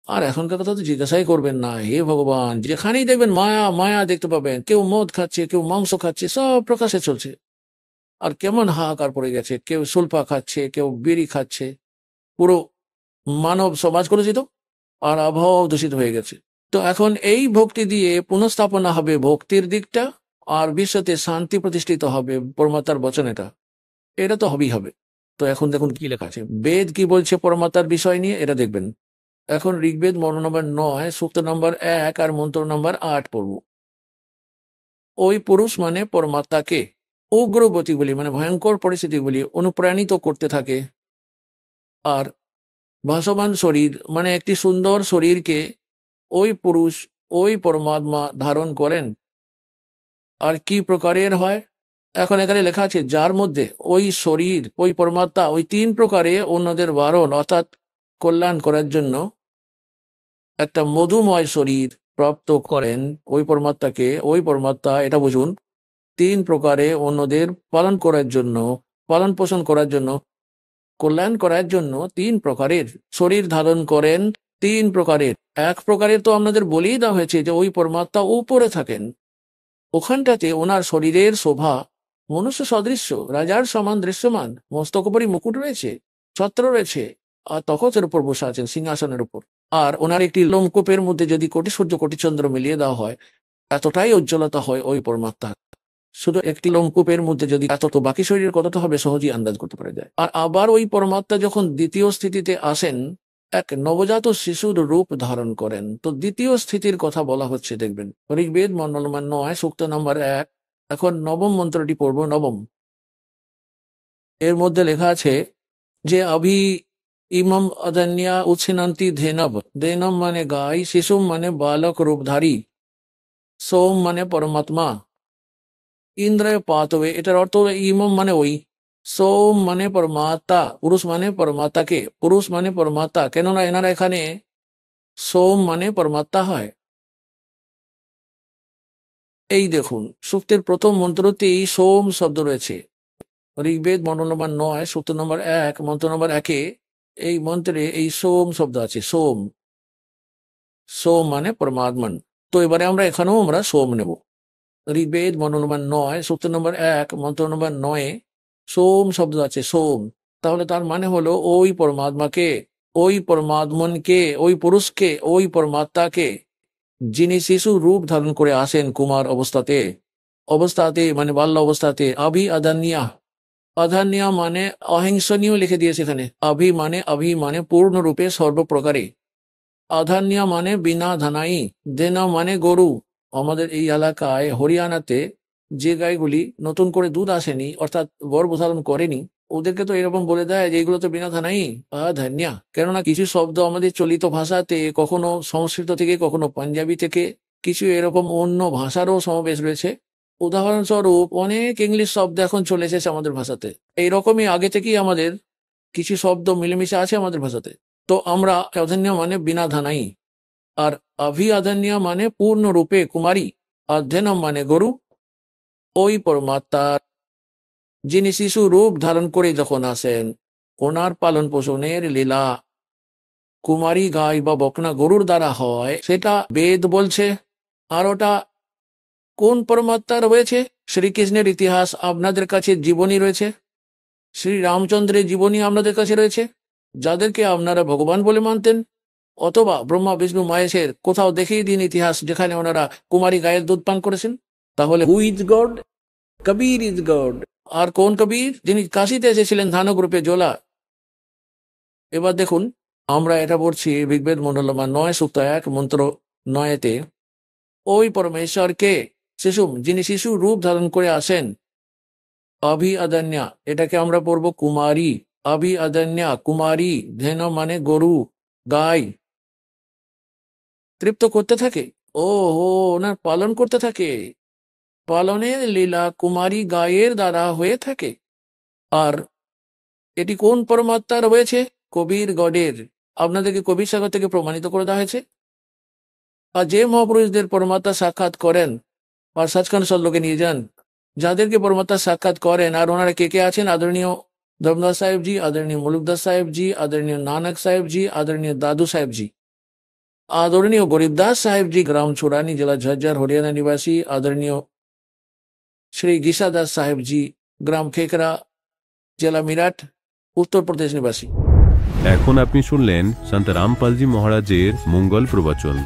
আর এখনকার কথা তো জিজ্ঞাসাই করবেন না, হে ভগবান, যেখানেই দেখবেন মায়া মায়া দেখতে পাবেন। কেউ মদ খাচ্ছে, কেউ মাংস খাচ্ছে, সব প্রকাশে চলছে। আর কেমন হাহাকার পড়ে গেছে, কেউ সুলফা খাচ্ছে, কেউ বিড়ি খাচ্ছে। পুরো মানব সমাজ কলুষিত আর আবহাওয়া দূষিত হয়ে গেছে। তো এখন এই ভক্তি দিয়ে পুনঃস্থাপনা হবে ভক্তির দিকটা, আর বিশ্বতে শান্তি প্রতিষ্ঠিত হবে পরমাত্মার বচন। এটা তো হবেই হবে। তো এখন দেখুন কি লেখা আছে, বেদ কি বলছে পরমাত্মার বিষয় নিয়ে, এটা দেখবেন। এখন ঋগ্বেদ মন্ত্র নম্বর 9 সূক্ত নম্বর 1 আর মন্ত্র নম্বর 8 পড়ব। ওই পুরুষ মানে পরমাত্মাকে উগ্রগতিগুলি মানে ভয়ঙ্কর পরিস্থিতিগুলি অনুপ্রাণিত করতে থাকে, আর ভাসমান শরীর মানে একটি সুন্দর শরীরকে ওই পুরুষ ওই পরমাত্মা ধারণ করেন। আর কি প্রকারের হয়, এখন এখানে লেখা আছে যার মধ্যে ওই শরীর, ওই পরমাত্মা ওই 3 প্রকারে অন্যদের বারণ অর্থাৎ কল্যাণ করার জন্য একটা মধুময় শরীর প্রাপ্ত করেন। ওই পরমাত্মাকে, ওই পরমাত্মা, এটা বুঝুন, 3 প্রকারে অন্যদের পালন করার জন্য, পালন পোষণ করার জন্য, কল্যাণ করার জন্য 3 প্রকারের শরীর ধারণ করেন। 3 প্রকারের, এক প্রকারের তো আপনাদের বলেই দেওয়া হয়েছে যে ওই পরমাত্মা উপরে থাকেন, ওখানটাতে ওনার শরীরের শোভা মনুষ্য সদৃশ্য, রাজার সমান দৃশ্যমান, মস্তক উপরই মুকুট রয়েছে, ছত্র রয়েছে, আর তখতের উপর বসে আছেন সিংহাসনের উপর। আর ওনার একটি লোমকূপের মধ্যে যদি কোটি সূর্য কোটি চন্দ্র মিলিয়ে দেওয়া হয়, এতটাই উজ্জ্বলতা হয় ওই পরমাত্মা। শুধু একটি লোমকূপের মধ্যে যদি এত, তো বাকি শরীরের কতটা হবে সহজেই আন্দাজ করতে পারা যায়। আর আবার ওই পরমাত্মা যখন দ্বিতীয় স্থিতিতে আসেন, এক নবজাত শিশুর রূপ ধারণ করেন। তো দ্বিতীয় স্থিতির কথা বলা হচ্ছে, দেখবেন ঋগ্বেদ মন্ডল 9 সূক্ত নম্বর 1। এখন নবম মন্ত্রটি পড়ব। নবম, এর মধ্যে লেখা আছে যে আভি ইমম অদন্যা উচ্ছিনন্তি ধেনব। ধেনম মানে গাই, শিশুম মানে বালক রূপধারী, সোম মানে পরমাত্মা, ইন্দ্রয় পাতবে, এটার অর্থ হলো ইমম মানে ওই, সোম মানে পরমাত্মা, পুরুষ মানে পরমাত্মাকে, পুরুষ মানে পরমাত্মা, কেননা এনারা এখানে সোম মানে পরমাত্মা হয়। এই দেখুন সূক্তের প্রথম মন্ত্রতেই সোম শব্দ রয়েছে। ঋগ্বেদ মন্ডল নম্বর 9 সূক্ত নম্বর 1 মন্ত্র নম্বর 1 এই মন্ত্রে এই সোম শব্দ আছে। সোম, সোম মানে পরমাত্মান। তো এবারে আমরা এখানেও আমরা সোম নেব। ঋগ্বেদ মন্ডল নম্বর 9 সূক্ত নম্বর 1 মন্ত্র নম্বর 9 সোম শব্দ আছে। সোম, তাহলে তার মানে হলো ওই পরমাত্মাকে, ওই পরমাত্মনকে, ওই পুরুষকে, ওই পরমাত্মাকে, যিনি শিশু রূপ ধারণ করে আসেন কুমার অবস্থাতে, অবস্থাতে মানে বাল্য অবস্থাতে। আভি আদান্যা, আধান্যা মানে অহিংসনীয় লিখে দিয়েছে এখানে। আভি মানে পূর্ণরূপে সর্বপ্রকারে, আধান্যা মানে বিনা ধানাই, দেনা মানে গরু। আমাদের এই এলাকায় হরিয়ানাতে যে গাইগুলি নতুন করে দুধ আসেনি, অর্থাৎ গর্ভধারণ করেনি, ওদেরকে তো এরকম বলে দেয় যে এগুলো তো বিনা ধানাই, আধান্যা। কেননা কিছু শব্দ আমাদের চলিত ভাষাতে কখনো সংস্কৃত থেকে, কখনো পাঞ্জাবি থেকে, কিছু এরকম অন্য ভাষারও সমাবেশ রয়েছে। উদাহরণস্বরূপ অনেক ইংলিশ শব্দ এখন চলে এসেছে আমাদের ভাষাতে। এইরকমই আগে থেকেই আমাদের কিছু শব্দ মিলেমিশে আছে আমাদের ভাষাতে। তো আমরা অধন্য মানে বিনা ধানাই, আর অভি আধন্য মানে পূর্ণরূপে কুমারী, অধ্যয়নম মানে গরু। ওই পরমাত্মার যিনি শিশু রূপ ধারণ করে যখন আসেন, ওনার পালন পোষণের লীলা কুমারী গাই বা বকনা গরুর দ্বারা হয়, সেটা বেদ বলছে। আর ওটা কোন পরমাত্মা রয়েছে? শ্রীকৃষ্ণের ইতিহাস আপনাদের কাছে জীবনী রয়েছে, শ্রী রামচন্দ্রের জীবনী আপনাদের কাছে রয়েছে, যাদেরকে আপনারা ভগবান বলে মানতেন। অথবা ব্রহ্মা বিষ্ণু মহেশের কোথাও দেখিয়ে দিন ইতিহাস যেখানে ওনারা কুমারী গায়ের দুধ পান করেছেন। তাহলে who is God? Kabir is God. আর কোন কবির? যিনি কাশিতে এসেছিলেন ধানক রূপে জোলা। এবার দেখুন আমরা এটা পড়ছি ঋগ্বেদ মন্ডল 9 সূক্ত 1 মন্ত্র 9-তে। ওই পরমেশ্বরকে শিশু, যিনি শিশু রূপ ধারণ করে আসেন, অভি আদন্যা, এটাকে আমরা পড়ব কুমারী। অভি আদন্যা কুমারী, ধেন মানে গরু, গাই, তৃপ্ত করতে থাকে। ও হো, ওনার পালন করতে থাকে। পালনের লীলা কুমারী গায়ের দ্বারা হয়ে থাকে। আর এটি কোন পরমাত্মার হয়েছে? কবির গডের। আপনাদেরকে কবির সাগর থেকে প্রমাণিত করে দেওয়া হয়েছে। আর যে মহাপুরুষদের পরমাত্মা সাক্ষাৎ করেন আর সচখণ্ড সল্লোকে নিয়ে যান, যাদেরকে পরমাত্মা সাক্ষাৎ করেন, আর ওনারা কে কে আছেন? আদরণীয় ধর্মদাস সাহেবজি, আদরণীয় মুলুকদাস সাহেবজি, আদরণীয় নানক সাহেবজি, আদরণীয় দাদু সাহেবজি, आदरणीय गरीबदास साहेब जी ग्राम छुड़ानी जिला झज्जर हरियाणा निवासी, आदरणीय श्री गीसादास साहेब जी ग्राम खेकरा জেলা মিরাট উত্তর প্রদেশ নিবাসী। এখন আপনি শুনলেন সন্ত রামপালজি মহারাজের মঙ্গল প্রবচন।